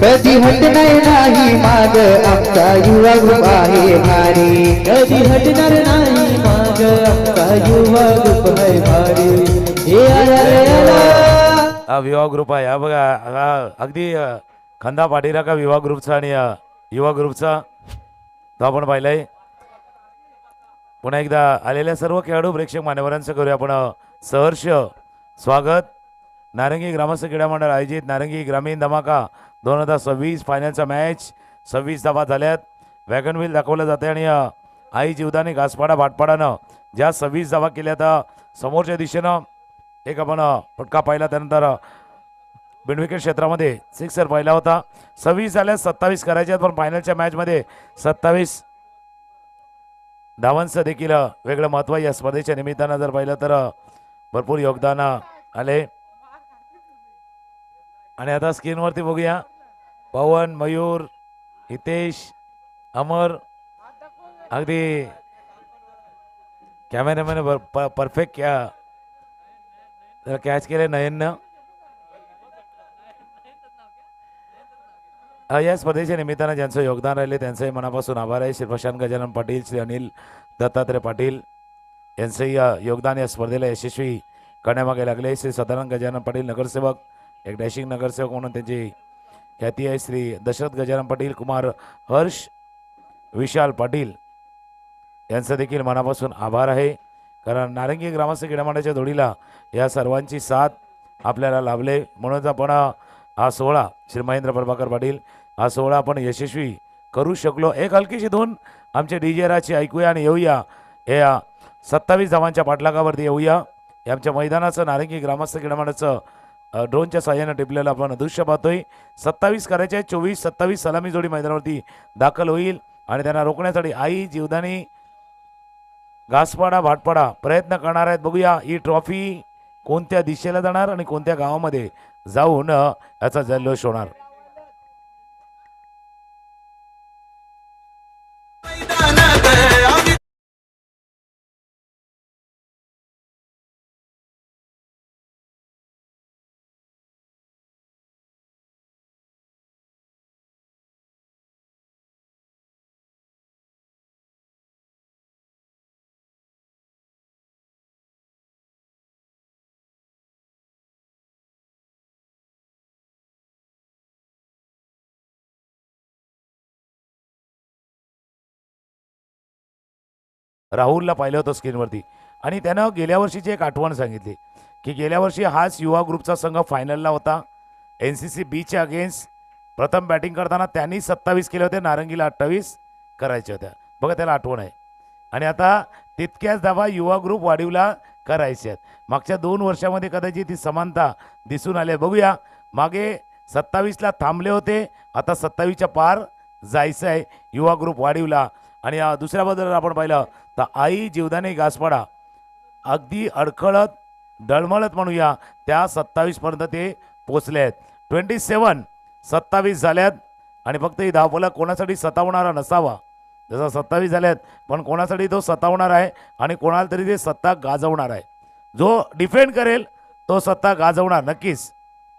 कधी हटणार नाही माग आमचा युवा ग्रुप आहे भारी, कधी हटणार नाही माग आमचा युवा ग्रुप आहे भारी. हे आला रे आला. हा विवाह ग्रुप आहे, हा बघा हा अगदी खंदा पाटीरा का विवाह ग्रुपचा आणि युवा ग्रुपचा तो आपण पाहिलाय. पुन्हा एकदा आलेल्या सर्व खेळाडू प्रेक्षक मान्यवरांचं करूया आपण सहर्ष स्वागत. नारंगी ग्रामस्थ क्रीडा मंडळ आयोजित नारंगी ग्रामीण धमाका 2026 फायनलचा मॅच 26 धावा झाल्यात. वॅगन व्हील दाखवलं जाते आणि आई जीवदानी घासपाडा भाटपाडानं ज्या 26 धावा केल्या तर समोरच्या दिशेनं एक आपण फटका पाहिला, त्यानंतर बिनविकेट क्षेत्रामध्ये सिक्सर पाहिला होता. 26 झाल्या, 27 करायचे आहेत, पण फायनलच्या मॅचमध्ये 27 धावांचं देखील वेगळं महत्त्व या स्पर्धेच्या निमित्तानं जर पाहिलं तर भरपूर योगदान आले. आणि आता स्क्रीनवरती बघूया पवन, मयूर, हितेश, अमर, अगदी कॅमेरामॅन परफेक्ट कॅच केले नयननं. या स्पर्धेच्या निमित्तानं ज्यांचं योगदान राहिले त्यांचंही मनापासून आभार आहे. श्री प्रशांत गजानन पाटील, श्री अनिल दत्तात्रय पाटील यांचंही योगदान या स्पर्धेला यशस्वी करण्यामागे लागले. श्री सदानंद गजानन पाटील नगरसेवक, एक डॅशिंग नगरसेवक म्हणून त्यांची ख्याती आहे. श्री दशरथ गजानन पाटील, कुमार हर्ष, विशाल पाटील यांचं देखील मनापासून आभार आहे. कारण नारंगी ग्रामस्थ क्रीडा मंडळाच्या जोडीला या सर्वांची साथ आपल्याला लाभले, म्हणूनच आपण हा सोहळा, श्री महेंद्र प्रभाकर पाटील, हा सोहळा आपण यशस्वी करू शकलो. एक हलकीशी धून आमचे DJ राजची ऐकूया आणि येऊया या 27 धावांच्या पाठलागावरती येऊया. हे आमच्या मैदानाचं नारंगी ग्रामस्थ क्रीडामंडळाचं ड्रोनच्या साह्यानं टिपलेलं आपण दृश्य पाहतोय. 27 करायचे 24-27 सलामी जोडी मैदानावरती दाखल होईल आणि त्यांना रोखण्यासाठी आई जीवदानी घासपाडा भाटपाडा प्रयत्न करणार आहेत. बघूया ही ट्रॉफी कोणत्या दिशेला जाणार आणि कोणत्या गावामध्ये जाऊन याचा जल्लोष होणार. राहुलला पाहिलं होतं स्क्रीनवरती आणि त्यानं गेल्या वर्षीची एक आठवण सांगितली की गेल्या वर्षी हाच युवा ग्रुपचा संघ फायनलला होता. NCC बीच्या अगेन्स्ट प्रथम बॅटिंग करताना त्यांनी 27 केले होते, नारंगीला 28 करायच्या होत्या. बघा त्याला आठवण आहे. आणि आता तितक्याच धावा युवा ग्रुप वाढीवला करायच्या आहेत. मागच्या 2 वर्षामध्ये कदाचित ती समानता दिसून आली आहे. बघूया, मागे 27ला थांबले होते, आता 27च्या पार जायचं आहे युवा ग्रुप वाढीवला. आणि दुसऱ्या बाजूला आपण पाहिलं तर आई जीवदानी घासपाडा अगदी अडखळत डळमळत म्हणूया त्या 27पर्यंत ते पोचले आहेत. 27 झाल्यात आणि फक्त ही धावफलक कोणासाठी सतावणारा नसावा. जसं 27 झाल्यात पण कोणासाठी तो सतावणार आहे आणि कोणाला तरी ते सत्ता गाजवणार आहे. जो डिफेंड करेल तो सत्ता गाजवणार नक्कीच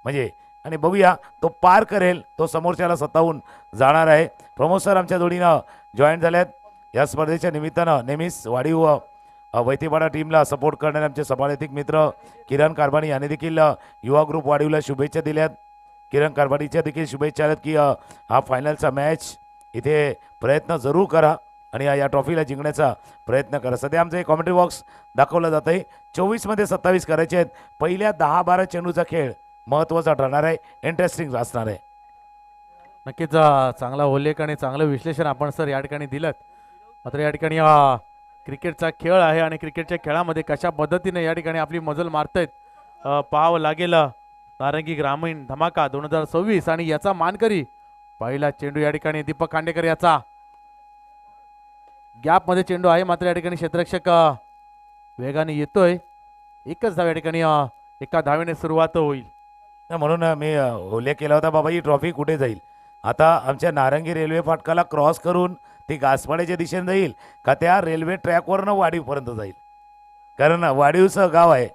म्हणजे. आणि बघूया तो पार करेल तो समोरच्याला सतावून जाणार आहे. प्रमोद सर आमच्या जोडीनं जॉईन झाल्यात या स्पर्धेच्या निमित्तानं. नेहमीच वाढीव वैतीपाडा टीमला सपोर्ट करणारे आमचे सभानेतिक मित्र किरण कारभाणी यांनी देखील युवा ग्रुप वाढीवला शुभेच्छा दिल्यात. किरण कारभाणीच्या देखील शुभेच्छा आहेत की हा फायनलचा मॅच इथे प्रयत्न जरूर करा आणि या ट्रॉफीला जिंकण्याचा प्रयत्न करा. सध्या आमचं एक कॉमेंट्री बॉक्स दाखवलं जात आहे. 24मध्ये 27 करायचे आहेत. पहिल्या 10-12 चेंडूचा खेळ महत्त्वाचा ठरणार आहे, इंटरेस्टिंग असणार आहे. नक्कीच चांगला उल्लेख आणि चांगलं विश्लेषण आपण सर या ठिकाणी दिलं. मात्र या ठिकाणी क्रिकेटचा खेळ आहे आणि क्रिकेटच्या खेळामध्ये कशा पद्धतीने या ठिकाणी आपली मजल मारतायत पाहावं लागेल. नारंगी ग्रामीण धमाका 2026 आणि याचा मानकरी पहिला चेंडू या ठिकाणी दीपक खांडेकर याचा गॅपमध्ये चेंडू आहे. मात्र या ठिकाणी क्षेत्ररक्षक वेगाने येतोय. एकच धाव या ठिकाणी एका धावेने सुरुवात होईल. म्हणून मी उल्लेख केला होता बाबा ही ट्रॉफी कुठे जाईल. आता आमच्या नारंगी रेल्वे फाटकाला क्रॉस करून ती घासपाड्याच्या दिशेने जाईल का त्या रेल्वे ट्रॅकवरनं वाढीवपर्यंत जाईल. कारण वाढीवचं गाव आहे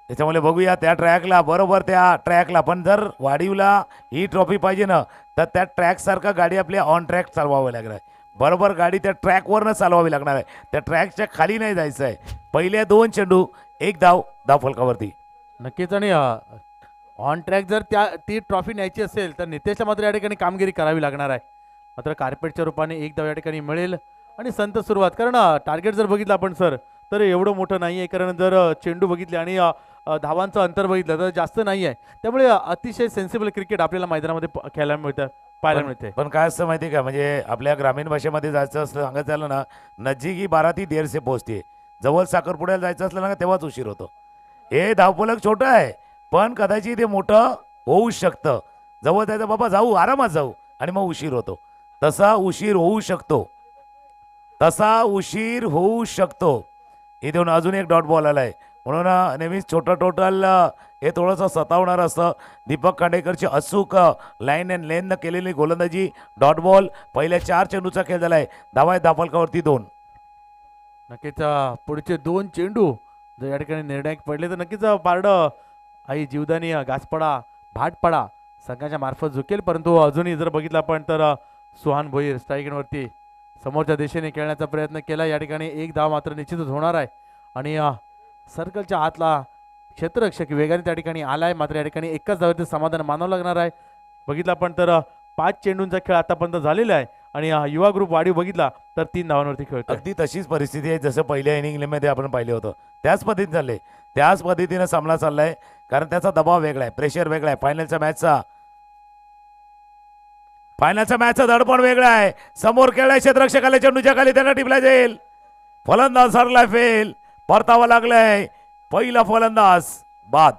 त्याच्यामुळे बघूया त्या ट्रॅकला बरोबर त्या ट्रॅकला. पण जर वाढीवला ही ट्रॉफी पाहिजे ना तर त्या ट्रॅकसारखा गाडी आपल्या ऑन ट्रॅक चालवावी लागणार आहे. बरोबर गाडी त्या ट्रॅकवरनं चालवावी लागणार आहे. त्या ट्रॅकच्या खाली नाही जायचं आहे. पहिले 2 चेंडू 1 धाव फलकावरती. नक्कीच. आणि ऑन ट्रॅक जर ती ट्रॉफी न्यायची असेल तर नितेशला मात्र या ठिकाणी कामगिरी करावी लागणार आहे. मात्र कार्पेटच्या रूपाने 1 धाव या ठिकाणी मिळेल आणि संत सुरुवात. कारण टार्गेट जर बघितलं आपण सर तर एवढं मोठं नाही आहे. कारण जर चेंडू बघितले आणि धावांचं अंतर बघितलं तर जास्त नाही आहे. त्यामुळे अतिशय सेन्सिबल क्रिकेट आपल्याला मैदानामध्ये खेळायला मिळतं, पाहायला मिळते. पण काय असतं माहिती आहे का, म्हणजे आपल्या ग्रामीण भाषेमध्ये जायचं असलं सांगायचं झालं ना, नजीकी 12 ती 1:30 पोहोचते. जवळ साखरपुड्याला जायचं असलं ना तेव्हाच उशीर होतो. हे धावफलक छोटं आहे पण कदाचित ते मोठं होऊ शकतं. जवळ जायचं बाबा जाऊ आरामात जाऊ आणि मग उशीर होतो. तसा उशीर होऊ शकतो. इथे अजून एक डॉट बॉल आलाय म्हणून नेहमीच छोटं टोटल हे थोडंसं सतावणार असतं. दीपक खांडेकरची अचूक लाईन अँड लेननं केलेली गोलंदाजी. Dot ball. पहिल्या 4 चेंडूचा खेळ झालाय. धावा आहेत धावफलकावरती 2. नक्कीच पुढचे 2 चेंडू जर या ठिकाणी निर्णायक पडले तर नक्कीच पारडं आई जीवदानी घासपाडा भाटपाडा संघाच्या मार्फत झुकेल. परंतु अजूनही जर बघितलं आपण तर सुहान भोईर स्ट्राईकवरती समोरच्या दिशेने खेळण्याचा प्रयत्न केला. या ठिकाणी 1 धाव मात्र निश्चितच होणार आहे. आणि सर्कलच्या आतला क्षेत्ररक्षक वेगाने त्या ठिकाणी आलाय. मात्र या ठिकाणी एकच धावेचं समाधान मानावं लागणार आहे. बघितलं आपण तर 5 चेंडूंचा खेळ आतापर्यंत झालेला आहे आणि युवा ग्रुप वाढीव बघितला तर 3 धावांवरती खेळतो. अगदी तशीच परिस्थिती आहे जसं पहिल्या इनिंगमध्ये आपण पाहिलं होतं. त्याच पद्धतीने चालले, त्याच पद्धतीने सामना चाललाय. कारण त्याचा दबाव वेगळा आहे, प्रेशर वेगळा आहे फायनलच्या मॅचचा. फायनलचा मॅचचं दडपण वेगळं आहे. समोर खेळलाय क्षेत्ररक्षकाला, चेंडूच्या खाली त्याला टिपला जाईल. फलंदाज सरला फेल, परतावा लागलाय. पहिला फलंदाज बाद.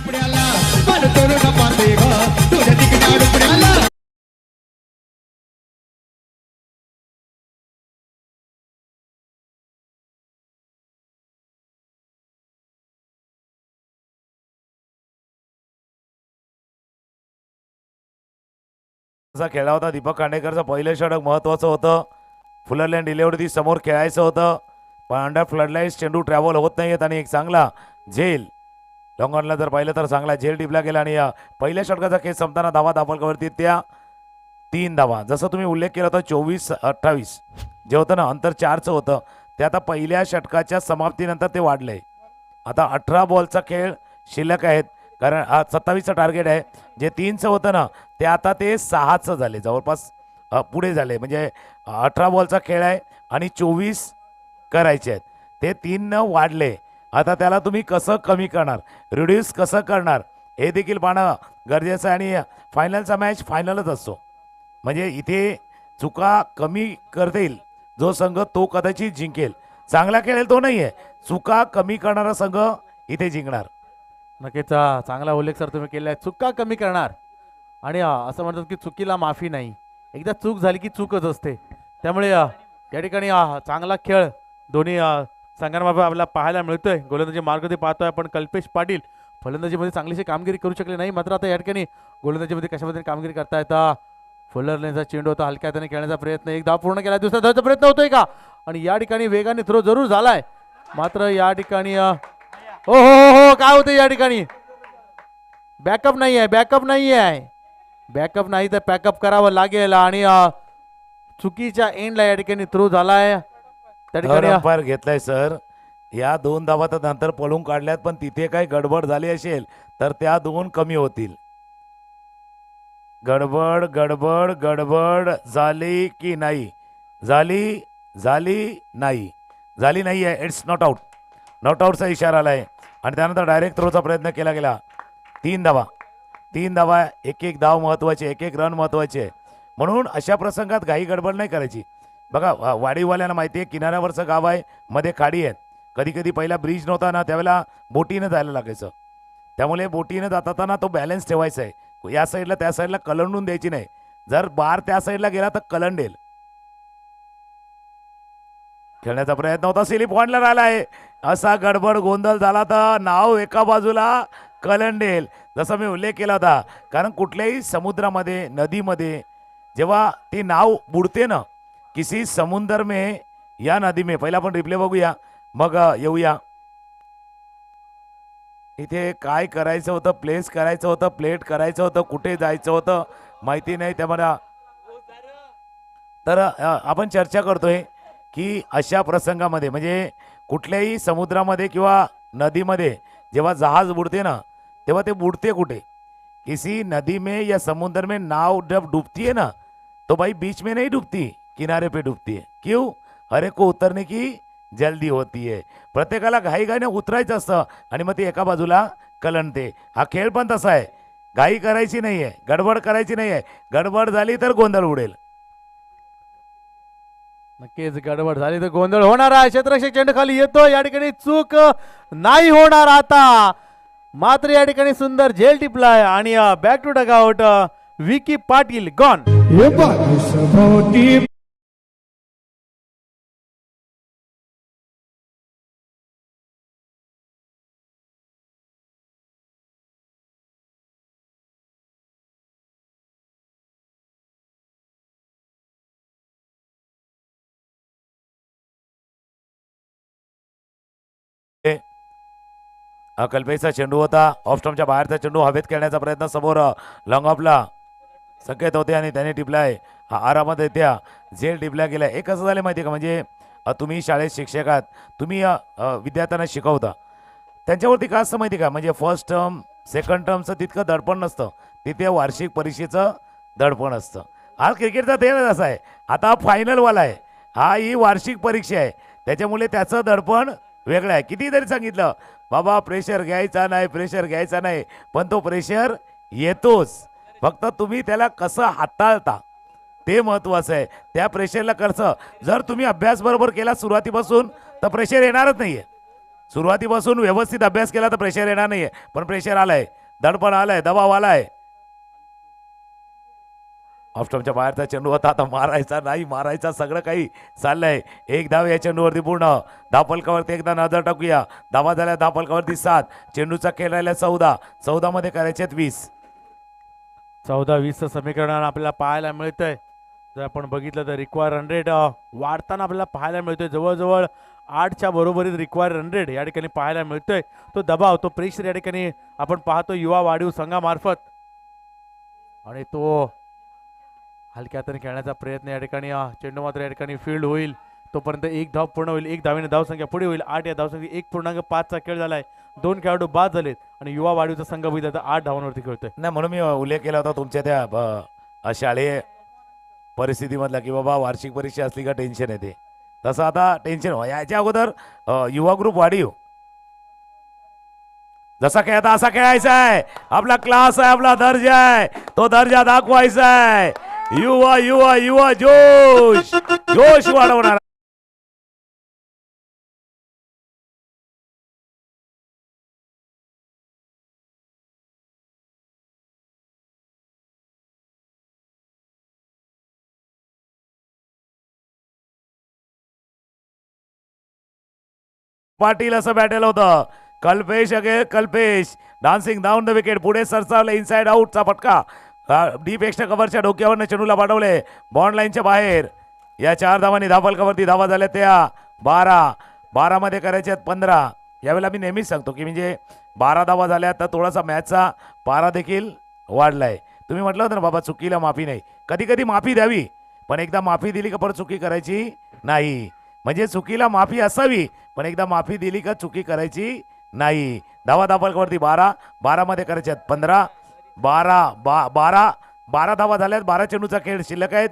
पुण्याला मन करून पाहते ग तुझ्या तिकडाड पुण्याला. असा खेळला होता दीपक खांडेकरचं पहिलं षटक महत्वाचं होतं. फुलरलँड डिलेवरी समोर खेळायचं होतं, पण अंडर फ्लडलाईट्स चेंडू ट्रॅव्हल होत नाहीयेत आणि एक चांगला झेल लॉंगॉनला जर पाहिलं तर चांगला झेल टिपला गेला. आणि या पहिल्या षटकाचा खेळ संपताना धावा दापलकावरती त्या 3 धावा. जसं तुम्ही उल्लेख केला होता 24-28 जे होतं ना अंतर 4चं होतं, ते आता पहिल्या षटकाच्या समाप्तीनंतर ते वाढलंय. आता 18 बॉलचा खेळ शिल्लक आहेत, कारण 27चं टार्गेट आहे. जे 3चं होतं ना ते आता ते 6चं झाले, जवळपास पुढे झाले. म्हणजे 18 बॉलचा खेळ आहे आणि 24 करायचे आहेत, ते 3नं वाढले. आता त्याला तुम्ही कसं कमी करणार, रिड्यूस कसं करणार हे देखील पाहणं गरजेचं आहे. आणि फायनलचा मॅच फायनलच असतो, म्हणजे इथे चुका कमी करता येईल जो संघ तो कदाचित जिंकेल. चांगला खेळेल तो नाही आहे, चुका कमी करणारा संघ इथे जिंकणार. नक्कीच चांगला उल्लेख सर तुम्ही केला आहे. चुका कमी करणार आणि असं म्हणतात की चुकीला माफी नाही, एकदा चूक झाली की चूकच असते. त्यामुळे या ठिकाणी चांगला खेळ दोन्ही संघांमार्फत आपल्याला पाहायला मिळतोय. गोलंदाजी मार्गमध्ये पाहतोय आपण कल्पेश पाटील फलंदाजीमध्ये चांगलीशी कामगिरी करू शकले नाही, मात्र आता या ठिकाणी गोलंदाजीमध्ये कशा पद्धतीने कामगिरी करतायत. फुलरलेनचा चेंडू होता, हलक्या हाताने खेळण्याचा प्रयत्न, एक धाव पूर्ण केला, दुसऱ्या धावचा प्रयत्न होतोय का, आणि या ठिकाणी वेगाने थ्रो जरूर झालाय, मात्र या ठिकाणी हो हो हो काय होतं या ठिकाणी बॅकअप नाही आहे, बॅकअप नाही आहे, बॅकअप नाही तर पॅकअप करावं लागेल. आणि चुकीच्या एंडला या ठिकाणी थ्रो झालाय. त्या ठिकाणी अंपायर घेतलाय सर. या 2 धावा तर नंतर पळून काढल्यात, पण तिथे काही गडबड झाली असेल तर त्या 2 कमी होतील. गडबड गडबड गडबड झाली की नाही, झाली झाली नाही, झाली नाही आहे. इट्स नॉट आउट, नॉट आउटचा इशारा आलाय. आणि त्यानंतर डायरेक्ट थ्रोचा प्रयत्न केला गेला. 3 धावा, 3 धावा, एक एक धाव महत्वाचे, एक एक रन महत्वाचे. म्हणून अशा प्रसंगात घाई गडबड नाही करायची. बघा वाडीवाल्यांना माहिती आहे किनाऱ्यावरचं गाव आहे, मध्ये खाडी आहेत. कधी कधी पहिला ब्रिज नव्हता ना, त्यावेळेला बोटीनं जायला लागायचं. त्यामुळे बोटीनं जाताना तो बॅलन्स ठेवायचा आहे. या साईडला त्या साईडला कलंडून द्यायची नाही. जर बार त्या साईडला गेला तर कलंडेल. खेळण्याचा प्रयत्न होता, स्लिप पॉइंटला राहिला आहे. असा गडबड गोंधळ झाला तर नाव एका बाजूला कलंडेल, जसा मी उल्लेख केला होता. कारण कुठल्याही समुद्रामध्ये नदीमध्ये जेव्हा ती नाव बुडते ना, किसी समुंदर में या नदी में, पहिला आपण रिप्ले बघूया मग येऊया. इथे काय करायचं होतं, प्लेस करायचं होतं, प्लेट करायचं होतं, कुठे जायचं होतं माहिती नाही. त्यामुळे तर आपण चर्चा करतोय की अशा प्रसंगामध्ये म्हणजे कुठल्याही समुद्रामध्ये किंवा नदीमध्ये जेव्हा जहाज बुडते ना, तेव्हा ते बुडते कुठे, किसी नदी में या समुद्र में नाव जब डूबती है ना, तो भाई बीच में नहीं डूबती, किनारे पे डूबती है. क्यों? हर एक को उतरने की जल्दी होती है. प्रत्येकाला घाईघाईने उतरायचं असतं आणि मग ती एका बाजूला कलंडते. हा खेळ पण तसा आहे, घाई करायची नाही आहे, गडबड करायची नाही आहे. गडबड झाली तर गोंधळ उडेल. नक्कीच गडबड झाली तर गोंधळ होणार आहे. क्षेत्ररक्षक चेंडू खाली येतो, या ठिकाणी चूक नाही होणार आता, मात्र या ठिकाणी सुंदर झेल टिपलाय. आणि back to dugout Vicky Patil gone. हे बाजूस भोवती कल्पेशचा चेंडू होता, ऑफ स्टंपच्या बाहेरचा चेंडू हवेत खेळण्याचा प्रयत्न, समोर लॉंग ऑफला संकेत होते आणि त्याने टिपलाय. हा आरामात येत्या झेल टिपल्या गेलाय. एक कसं झालं माहिती आहे का, म्हणजे तुम्ही शाळेत शिक्षक आहात, तुम्ही विद्यार्थ्यांना शिकवता, त्यांच्यावरती काय असतं माहिती आहे का, म्हणजे फर्स्ट टर्म सेकंड टर्मचं तितकं दडपण नसतं, तिथे वार्षिक परीक्षेचं दडपण असतं. हा क्रिकेटचा खेळ असा आहे. आता फायनलवाला आहे, हा ही वार्षिक परीक्षा आहे, त्याच्यामुळे त्याचं दडपण वेगळं आहे. किती तरी सांगितलं बाबा प्रेशर घ्यायचा नाही, प्रेशर घ्यायचा नाही, पण तो प्रेशर येतोच. फक्त तुम्ही त्याला कसं हाताळता ते महत्वाचं आहे. त्या प्रेशरला कसं, जर तुम्ही अभ्यास बरोबर केला सुरुवातीपासून तर प्रेशर येणारच नाहीये. सुरुवातीपासून व्यवस्थित अभ्यास केला तर प्रेशर येणार नाहीये. पण प्रेशर आलाय, दडपण आलाय, दबाव आलाय. ऑफस्टॉपच्या बाहेरचा चेंडू होता, आता मारायचा नाही, मारायचा सगळं काही चाललंय. एक धाव या चेंडूवरती पूर्ण. धापलकावरती एकदा नजर टाकूया. धावा झाल्या धापलकावरती 7. चेंडूचा खेळ राहिला 14. 14 मध्ये करायचे 20. 14-20चं समीकरण आपल्याला पाहायला मिळतंय. जर आपण बघितलं तर रिक्वायर रन रेट वाढताना आपल्याला पाहायला मिळतोय. जवळजवळ 8च्या बरोबरीत रिक्वायर रन रेट या ठिकाणी पाहायला मिळतोय. तो दबाव, तो प्रेशर या ठिकाणी आपण पाहतो युवा वाढीव संघामार्फत. आणि तो हलक्या हाताने खेळण्याचा प्रयत्न या ठिकाणी चेंडू मात्र या ठिकाणी फील्ड होईल. तोपर्यंत एक धाव पूर्ण होईल. एक धावेने धावसंख्या पुढे होईल. 8 या धावसंख्या 1.5चा खेळ झालाय. 2 खेळाडू बाद झालेत आणि युवा वाढीवचा संघ बघितला तर 8 धावांवरती खेळतोय. नाही, म्हणून मी उल्लेख केला होता तुमच्या त्या शालेय परिस्थितीमधला की बाबा वार्षिक परीक्षा असली का टेन्शन येते. तसं आता टेन्शन याच्या अगोदर युवा ग्रुप वाढीव जसा खेळता असा खेळायचा आहे. आपला क्लास आहे, आपला दर्जा आहे, तो दर्जा दाखवायचा आहे. युवा युवा युवा जोश जोश वाढवणार. पाटील असं बॅटल होतं. कल्पेश अगे Kalpesh dancing down the wicket. पुढे सरसावलं इनसाइड आउटचा फटका. डीप एक्स्ट्रा कव्हरच्या डोक्यावरनं चेंडूला पाठवले बॉन्ड लाईनच्या बाहेर. या 4 धावांनी धापलकावरती धावा झाल्या त्या 12. 12 मध्ये करायचे आहेत 15. यावेळेला मी नेहमीच सांगतो की म्हणजे 12 धावा झाल्या तर थोडासा मॅचचा पारा देखील वाढलाय. तुम्ही म्हटलं होतं ना बाबा चुकीला माफी नाही. कधी कधी माफी द्यावी, पण एकदा माफी दिली का परत चुकी करायची नाही. म्हणजे चुकीला माफी असावी, पण एकदा माफी दिली का चुकी करायची नाही. धावा धापलकावरती 12. 12 मध्ये करायचे आहेत 15. 12 धावा झाल्यात. 12 चेंडूचा खेळ शिल्लक आहेत.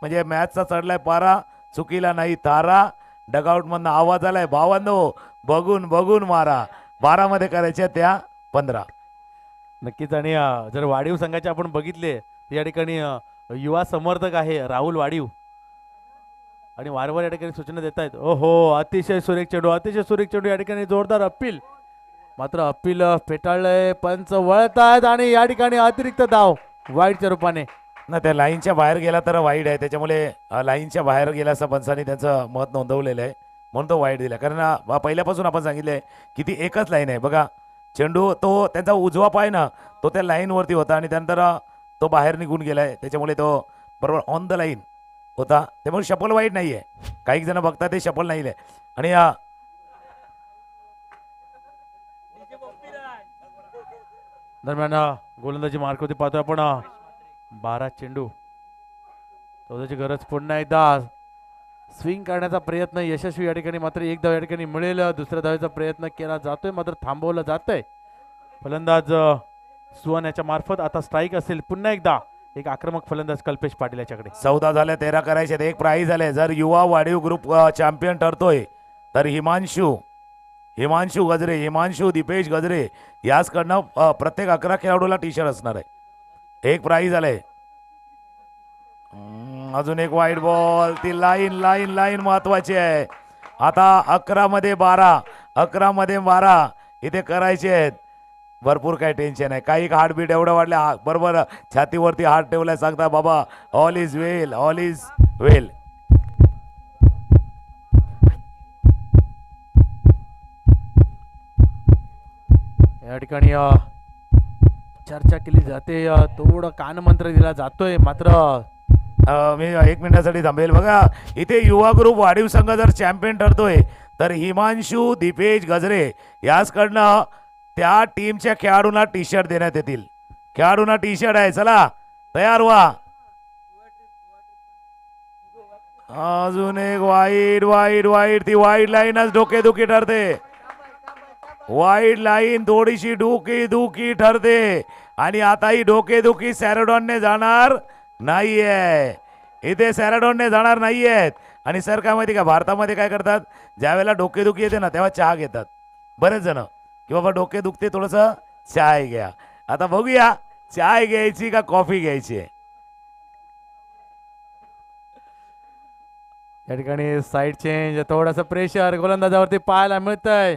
म्हणजे मॅचचा चढलाय पारा, चुकीला नाही तारा. डगआउट मधनं आवाज आलाय, भावांनो बघून बघून मारा. 12 मध्ये करायच्या त्या 15. नक्कीच. आणि जर वाढीव संघाचे आपण बघितले या ठिकाणी युवा समर्थक आहे राहुल वाढीव आणि वारंवार या ठिकाणी सूचना देत आहेत. ओहो, अतिशय सुरेख चेंडू, अतिशय सुरेख चेंडू. या ठिकाणी जोरदार अपील, मात्र अपील फेटाळलंय. पंच वळत आहेत आणि या ठिकाणी अतिरिक्त धाव वाईडच्या रूपाने. ना त्या लाईनच्या बाहेर गेला तर वाईड आहे. त्याच्यामुळे लाईनच्या बाहेर गेला असं पंचांनी त्यांचं मत नोंदवलेलं आहे, म्हणून तो वाईड दिला. कारण पहिल्यापासून आपण सांगितलंय की ती एकच लाईन आहे. बघा चेंडू तो त्यांचा उजवा पाय ना तो त्या लाईनवरती होता आणि त्यानंतर तो बाहेर निघून गेलाय. त्याच्यामुळे तो बरोबर ऑन द लाईन होता. त्यामुळे शपल वाईट नाही आहे. काही जण बघतात ते शपल नाही आहे. आणि दरम्यान गोलंदाजी मार्कवरती पाहतोय आपण 12 चेंडू. चौदाची गरज. पुन्हा एकदा स्विंग करण्याचा प्रयत्न यशस्वी या ठिकाणी. मात्र एक धाव या ठिकाणी मिळेल. दुसऱ्या धावेचा प्रयत्न केला जातोय, मात्र थांबवलं जातंय. फलंदाज सुवन याच्या मार्फत आता स्ट्राईक असेल. पुन्हा एकदा एक आक्रमक फलंदाज कल्पेश पाटील याच्याकडे. 14 झाले, 13 करायचे. एक प्राईज झाले. जर युवा वाढीव ग्रुप चॅम्पियन ठरतोय तर हिमांशू गजरे, हिमांशू दीपेश गजरे याचकडनं प्रत्येक 11 खेळाडूला टी शर्ट असणार आहे. एक प्राईज आलंय. अजून एक वाईट बॉल. ती लाईन लाईन लाईन महत्वाची आहे. आता 11 मध्ये 12, 11 मध्ये 12 इथे करायचे आहेत. भरपूर काही टेन्शन आहे. काही हार्टबीट एवढं वाढलं, बरोबर छातीवरती हात ठेवलाय, सांगता बाबा all is well, all is well. या ठिकाणी चर्चा केली जाते, थोडं कानमंत्र दिला जातोय. मात्र मी 1 मिनिटासाठी थांबेल. बघा इथे युवा ग्रुप वाढीव संघ जर चॅम्पियन ठरतोय तर हिमांशू दीपेश गजरे याचकडनं त्या टीमच्या खेळाडूंना टी शर्ट देण्यात येतील. खेळाडूंना टी शर्ट आहे. चला तयार व्हा. अजून एक वाईट वाईट वाईट. ती वाईट लाईनच डोकेदुखी ठरते. वाईट लाईन थोडीशी डोकेदुखी ठरते. आणि आता ही डोकेदुखी सॅरेडॉनने जाणार नाहीये. इथे सॅरेडॉनने जाणार नाहीयेत. आणि सर काय माहिती का, भारतामध्ये काय करतात, ज्या वेळेला डोकेदुखी येते ना तेव्हा चहा घेतात बरेच जण, की बाबा डोके दुखते थोडंसं चहा घ्या. आता बघूया चाय घ्यायची का कॉफी घ्यायची? या ठिकाणी साईड चेंज, थोडासा प्रेशर गोलंदाजावरती पाहायला मिळतंय.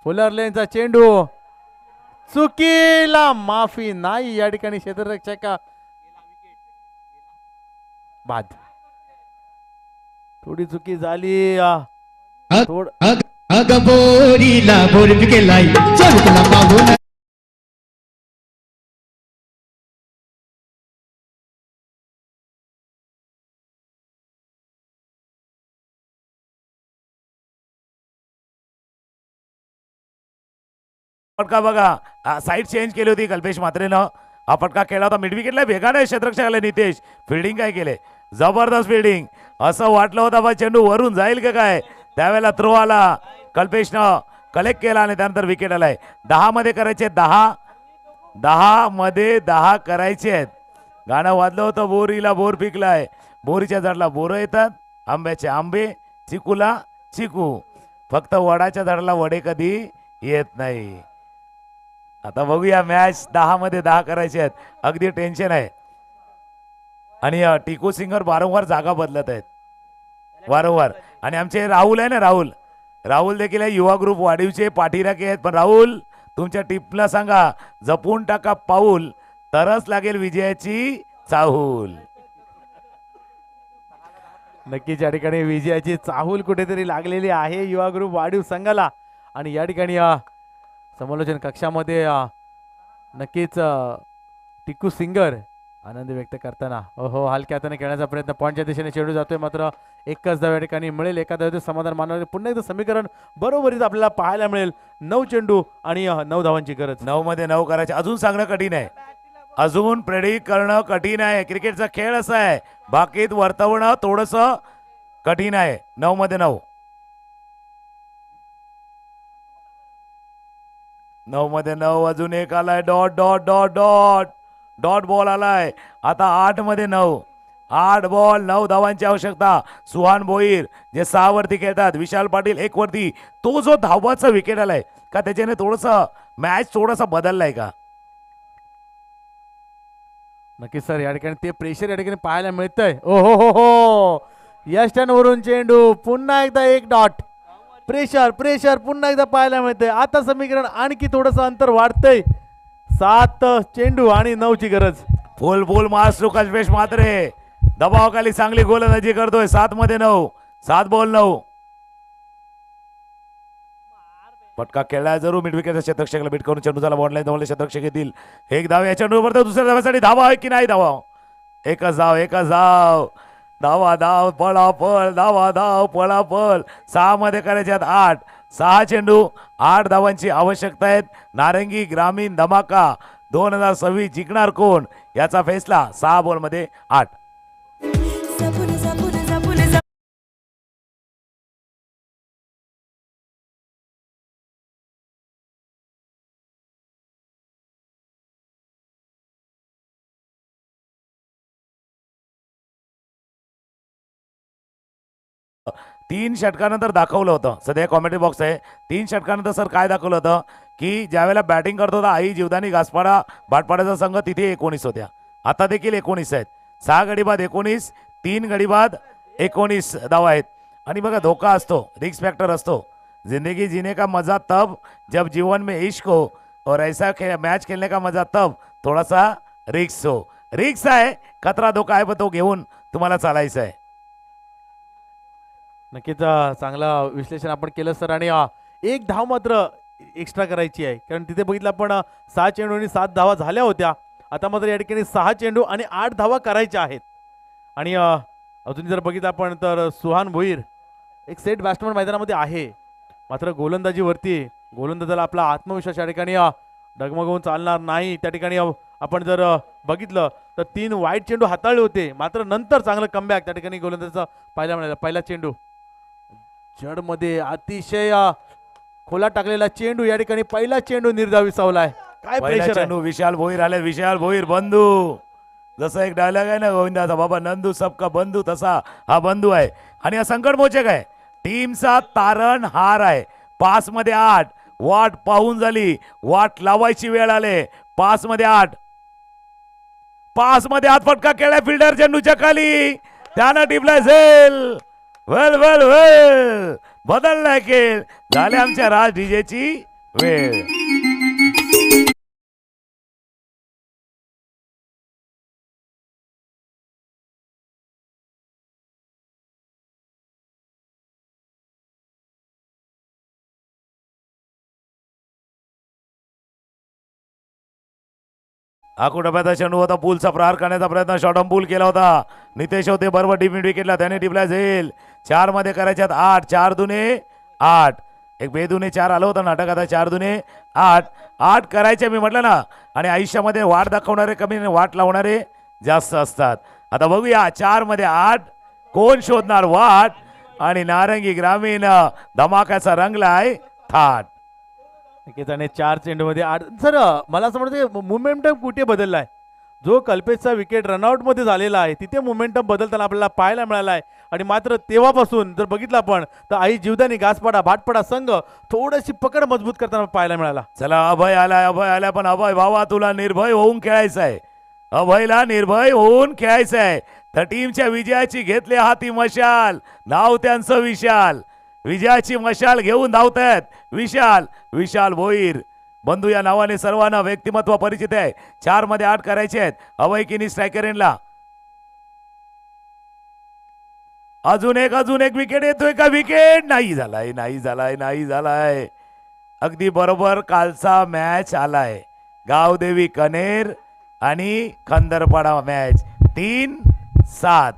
फुलर लेनचा चेंडू चुकीला माफी नाही. या ठिकाणी क्षेत्ररक्षक बाद. थोडी चुकी झाली. थोड अग बोरीला बोर केलाय चौकला पाहून फटका बघा, साईड चेंज केली होती कल्पेश म्हात्रेनं. हा फटका खेळला होता मिड विकेटला. वेगाने क्षेत्ररक्षक आले नितेश. फिल्डिंग काय केले, जबरदस्त फिल्डिंग. असं वाटलं होतं बा चेंडू वरून जाईल का काय, त्यावेळेला थ्रो आला, कल्पेशनं कलेक्ट केला आणि त्यानंतर विकेट आलाय. 10 मध्ये करायचे 10 मध्ये 10 करायचे आहेत. गाणं वाजलं होतं बोरीला बोर पिकलाय. बोरीच्या झाडाला बोरं येतात, आंब्याचे आंबे, चिकूला चिकू. फक्त वडाच्या झाडाला वडे कधी येत नाही. आता बघूया मॅच 10 मध्ये 10 करायचे आहेत. अगदी टेन्शन आहे. आणि टिकू सिंगर वारंवार जागा बदलत आहेत वारंवार. आणि आमचे राहुल आहे ना, राहुल देखील आहे, युवा ग्रुप वाढीवचे पाठीराखे आहेत. पण राहुल तुमच्या टीपला सांगा जपून टाका पाऊल, तरच लागेल विजयाची चाहूल. नक्कीच या ठिकाणी विजयाची चाहूल कुठेतरी लागलेली आहे युवा ग्रुप वाढीव संघाला. आणि या ठिकाणी समालोचन कक्षामध्ये नक्कीच टिकू सिंगर आनंद व्यक्त करताना हो हलक्या हाताने खेळण्याचा प्रयत्न, पॉईंटच्या दिशेने चेंडू जातोय, मात्र एकच धाव या ठिकाणी मिळेल. एका धावेचे समाधान मानणारे पुन्हा एकदा समीकरण बरोबरीच आपल्याला पाहायला मिळेल. 9 चेंडू आणि 9 धावांची गरज. 9 मध्ये 9 करायचे. अजून सांगणं कठीण आहे, अजून प्रेडिक्ट करणं कठीण आहे. क्रिकेटचा खेळ असा आहे, बाकीत वर्तवणं थोडस कठीण आहे. 9 मध्ये 9, 9 मध्ये 9. अजून एक आलाय, dot dot dot dot dot ball आलाय. आता 8 मध्ये 9, 8 बॉल 9 धावांची आवश्यकता. सुहान भोईर जे 6 वरती खेळतात, विशाल पाटील 1 वरती. तो जो धावाचा विकेट आलाय का त्याच्याने थोडस मॅच थोडासा बदललाय का? नक्कीच सर, या ठिकाणी ते प्रेशर या ठिकाणी पाहायला मिळतंय. ओ हो यस्टन वरून चेंडू पुन्हा एकदा 1 डॉट. प्रेशर पुन्हा एकदा पाहायला मिळतंय. आता समीकरण आणखी थोडंसं अंतर वाढतंय. 7 चेंडू आणि 9 ची गरज. फुल मास्टर कल्पेश म्हात्रे दबावाखाली चांगली गोलंदाजी करतोय. 7 मध्ये 9, 7 बॉल 9. फटका खेळलाय जरूर मिड विकेटच्या क्षेत्ररक्षकाला बीट करून चेंडू झाला बॉर्डलाईन जवळ. क्षेत्ररक्षक येतील. एक धाव या चेंडूवर, दुसऱ्या धावासाठी धावा आहे की नाही धावा? एकच धाव. धाव पळापळ, धाव पळापळ. 6 मध्ये करायचे आहेत 8. 6 चेंडू 8 धावांची आवश्यकता आहेत. नारंगी ग्रामीण धमाका 2026 जिंकणार कोण याचा फैसला. 6 बॉल मध्ये 8. तीन षटकानंतर दाखवलं होतं, सध्या कॉमेंट्री बॉक्स आहे. 3 षटकानंतर सर काय दाखवलं होतं की ज्यावेळेला बॅटिंग करत होता आई जीवदानी घासपाडा भाटपाड्याचा संघ तिथे 19 होत्या. आता देखील 19 आहेत. 6 गडी बाद 19, 3 गडी बाद 19 धावा आहेत. आणि बघा धोका असतो, रिस्क फॅक्टर असतो. जिंदगी जीने का मजा तब जब जीवन में इश्क हो, और ऐसा मैच खेलने का मजा तब थोड़ा सा रिक्स हो. रिक्स आहे, खतरा धोका आहे, पण तो घेऊन तुम्हाला चालायचं आहे. नक्कीच चांगलं विश्लेषण आपण केलं सर. आणि 1 धाव मात्र एक्स्ट्रा करायची आहे, कारण तिथे बघितलं आपण 6 चेंडू आणि 7 धावा झाल्या होत्या. आता मात्र या ठिकाणी 6 चेंडू आणि 8 धावा करायच्या आहेत. आणि अजून जर बघितलं आपण तर सुहान भोईर एक सेट बॅट्समन मैदानामध्ये आहे, मात्र गोलंदाजीवरती गोलंदाजाला आपला आत्मविश्वास या ठिकाणी डगमगवून चालणार नाही. त्या ठिकाणी आपण जर बघितलं तर 3 वाईट चेंडू हाताळले होते, मात्र नंतर चांगलं कमबॅक त्या ठिकाणी गोलंदाजाचा पाहायला मिळाला. पहिला चेंडू जडमध्ये अतिशय खोला टाकलेला चेंडू, या ठिकाणी पहिला चेंडू निर्धावी सावलाय. काय प्रेशर चेंडू विशाल भोईर आले. विशाल भोईर बंधू, जसं एक डायलॉग आहे ना गोविंदाचा, बाबा नंदू सबका बंधू, तसा हा बंधू आहे. आणि हा संकटमोचक आहे. टीमचा तारण हार आहे. 5 मध्ये 8, वाट पाहून झाली, वाट लावायची वेळ आले. 5 मध्ये 8. पास मध्ये हात फटका केला फिल्डर चेंडूच्या खाली, त्यानं टिपलाय झेल. वेल वेल वेल बदललाय खेळ. झाले आमच्या राज डीजेची वेळ. आखू डब्याचा चेंडू होता, पूलचा प्रहार करण्याचा प्रयत्न, शॉर्ट ऑन पूल केला होता. नितेश होते बरोबर डिमिट विकेटला, त्याने टिपला झेल. 4 मध्ये करायच्यात 8, 4 दुने 8, एक बेदुने 4 आलं होतं नाटक, आता 4 दुने 8, 8 करायचे मी म्हटलं ना. आणि आयुष्यामध्ये वाट दाखवणारे कमी, वाट लावणारे जास्त असतात. आता बघूया 4 मध्ये 8 कोण शोधणार वाट. आणि नारंगी ग्रामीण धमाक्याचा रंगलाय थाट. त्याने 4 चेंडूमध्ये 8. सर मला असं म्हणतं मोमेंटम कुठे बदललाय? जो कल्पेशचा विकेट रनआउट मध्ये झालेला आहे तिथे मोमेंटम बदलताना आपल्याला पाहायला मिळाला आहे. आणि मात्र तेव्हापासून जर बघितलं आपण तर आई जीवदानी घासपाडा भाटपाडा संघ थोडीशी पकड मजबूत करताना पाहायला मिळाला. चला अभय आलाय पण अभय भावा तुला निर्भय होऊन खेळायचं आहे. अभयला निर्भय होऊन खेळायचं आहे. तर टीमच्या विजयाची घेतले हाती मशाल, नाव त्यांचं विशाल. विजयाची मशाल घेऊन धावतायत विशाल भोईर बंधू या नावाने सर्वांना व्यक्तिमत्व परिचित आहे. 4 मध्ये 8 करायचे आहेत. अभय किनी स्ट्रायकर एंडला. अजून एक विकेट येतोय का? विकेट नाही झालाय. अगदी बरोबर कालचा मॅच आलाय. गावदेवी कनेर आणि खंदरपाडा मॅच 3-7.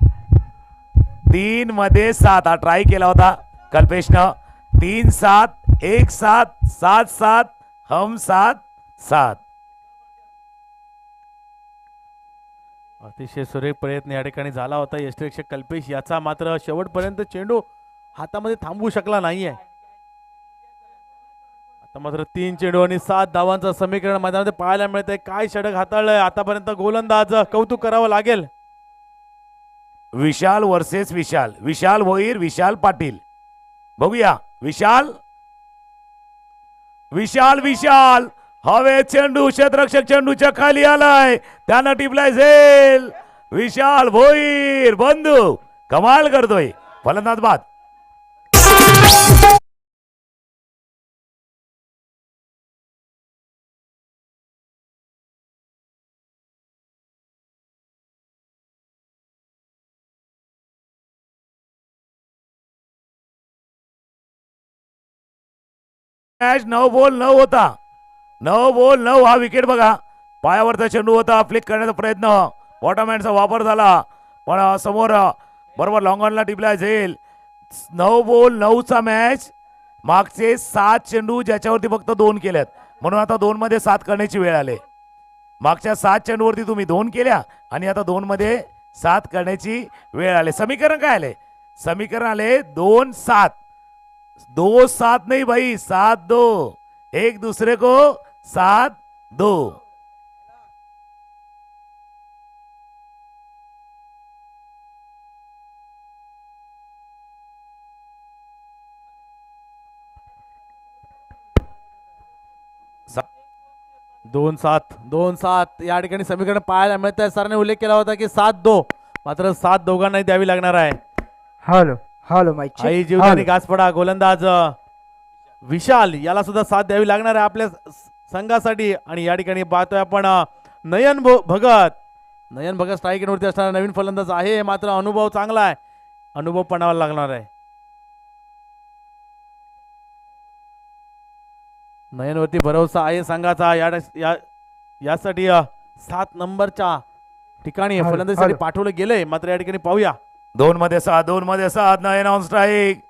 3 मध्ये 7 हा ट्राय केला होता कल्पेशनं. 3-7, 1-7, 7-7, हम 7-7. अतिशय सुरेख प्रयत्न या ठिकाणी झाला होता यष्टीरक्षक कल्पेश याचा, मात्र शेवटपर्यंत चेंडू हातामध्ये थांबवू शकला नाहीये. आता मात्र 3 चेंडू आणि 7 धावांचं समीकरण मैदानामध्ये पाहायला मिळतंय. काय षटक हाताळलंय आतापर्यंत गोलंदाज, कौतुक करावं लागेल. विशाल वर्सेस विशाल भोईर, विशाल पाटील. बघूया विशाल हवे चेंडू, क्षेत्ररक्षक चेंडूच्या खाली आलाय, त्यानं टिपलाय झेल. विशाल भोईर बंधू कमाल करतोय. फलंदाज बाद. मॅच 9 बॉल 9 होता. 9 बॉल 9 हा विकेट बघा. पायावरचा चेंडू होता, फ्लिक करण्याचा प्रयत्न, बॉटमहँडचा वापर झाला, पण समोर बरोबर लॉंग ऑनला टिपला झेल. 9 बॉल 9 चा मॅच. मागचे 7 चेंडू ज्याच्यावरती फक्त 2 केल्यात, म्हणून आता 2 मध्ये 7 करण्याची वेळ आली. मागच्या 7 चेंडूवरती तुम्ही 2 केल्या आणि आता 2 मध्ये 7 करण्याची वेळ आली. समीकरण काय आले? समीकरण आले 2-7. 2-7 नहीं भाई, 7-2. एक दूसरे को 7-2. दोन सात या ठिकाणी समीकरण पाहायला मिळत आहे. सरांनी उल्लेख केला होता की 7-2, मात्र 7 दोघांनाही द्यावी लागणार आहे. Hello mic. आई जीवदानी घासपडा गोलंदाज विशाल याला सुद्धा साथ द्यावी लागणार आहे आपल्या संघासाठी. आणि या ठिकाणी पाहतोय आपण नयन भगत स्ट्राईकवरती असणारा नवीन फलंदाज आहे, मात्र अनुभव चांगला आहे, अनुभव पणावा लागणार आहे. नयनवरती भरोसा आहे संघाचा. यासाठी 7 नंबरच्या ठिकाणी फलंदाजीसाठी पाठवलं गेलंय, मात्र या ठिकाणी पाहूया 2 मध्ये 7 नयन ऑन स्ट्राईक.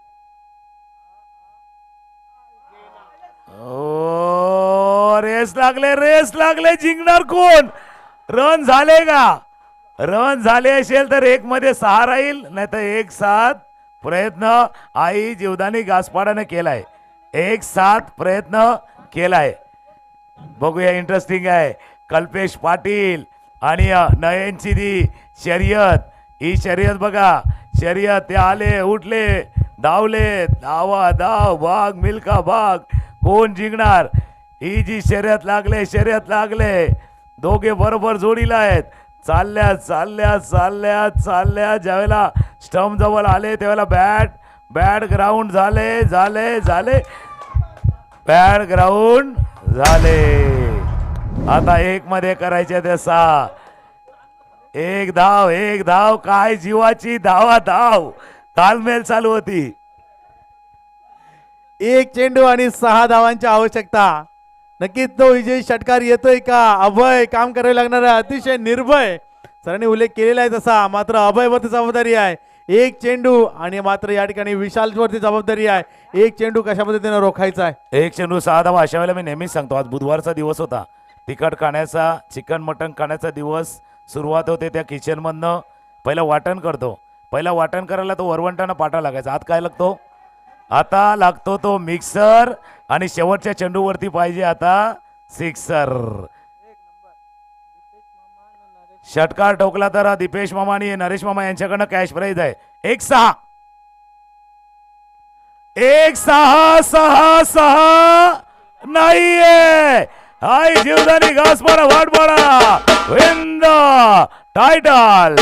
रेस लागले जिंकणार कोण? रन झाले का? रन झाले असेल तर 1 मध्ये 6 राहील, नाही तर 1-7 प्रयत्न आई जीवदानी घासपाडाने केलाय. 1-7 प्रयत्न केलाय. बघूया, इंटरेस्टिंग आहे. कल्पेश पाटील आणि नयनची दी शर्यत. ही शर्यत बघा, शर्यत ते आले, उठले, धावले, धाव भाग मिल्खा भाग, कोण जिंकणार? ही जी शर्यत लागले दोघे बरोबर जोडीला आहेत. चालल्या चालल्या चालल्या चालल्या ज्यावेळेला स्टंप जवळ आले त्यावेळेला बॅट ग्राउंड झाले झाले झाले बॅट ग्राउंड झाले. आता एक मध्ये करायचे ते 6. एक धाव काय जीवाची धाव तालमेल चालू होती. 1 चेंडू आणि 6 धावांची आवश्यकता. नक्कीच तो विजयी षटकार येतोय का? अभय काम करावे लागणार आहे, अतिशय निर्भय सरांनी उल्लेख केलेला आहे तसा. मात्र अभयवरती जबाबदारी आहे. 1 चेंडू आणि मात्र या ठिकाणी विशालवरती जबाबदारी आहे. 1 चेंडू कशा पद्धतीने रोखायचा आहे. 1 चेंडू 6 धावा. अशा वेळेला मी नेहमीच सांगतो आज बुधवारचा दिवस होता. तिखट खाण्याचा चिकन मटन खाण्याचा दिवस सुरुवात होते त्या किचनमधनं. पहिलं वाटण करतो. पहिला वाटण करायला तो वरवंटानं पाटा लागायचा. आत काय लागतो? आता लागतो तो मिक्सर आणि शेवटच्या चेंडूवरती पाहिजे आता सिक्सर. षटकार ठोकला तर दीपेश मामा आणि नरेश मामा यांच्याकडनं कॅश प्राईज आहे. 1-6 नाहीये. हाय जीवदानी घासपाडा वाटपाडा विन द टायटल.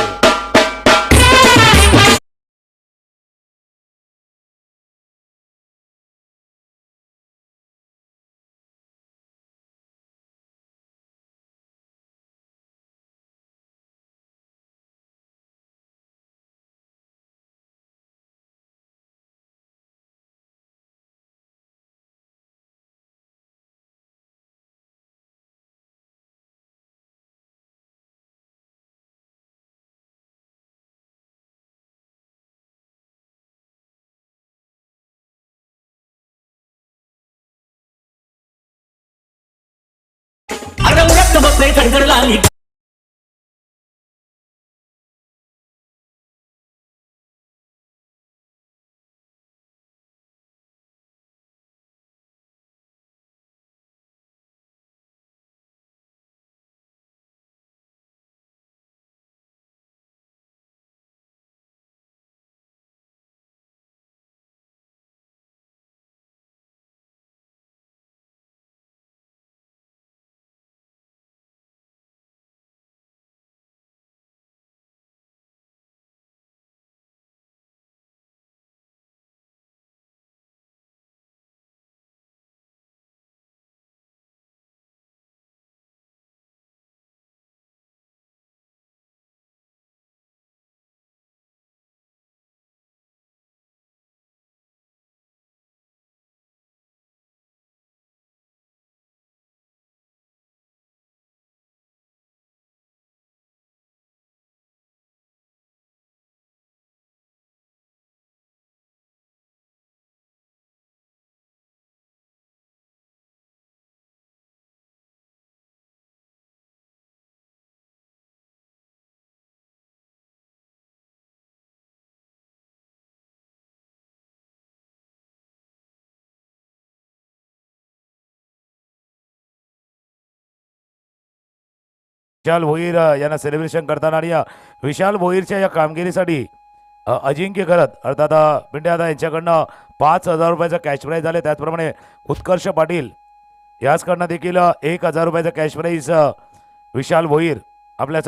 विशाल भोईर यांना सेलिब्रेशन करताना आणि विशाल भोईरच्या या कामगिरीसाठी अजिंक्य करत अर्थात पिंड्यादा यांच्याकडनं 5,000 रुपयाचं कॅश प्राईज झाले. त्याचप्रमाणे उत्कर्ष पाटील याचकडनं देखील 1,000 रुपयाचं कॅश प्राईज विशाल भोईर आपल्या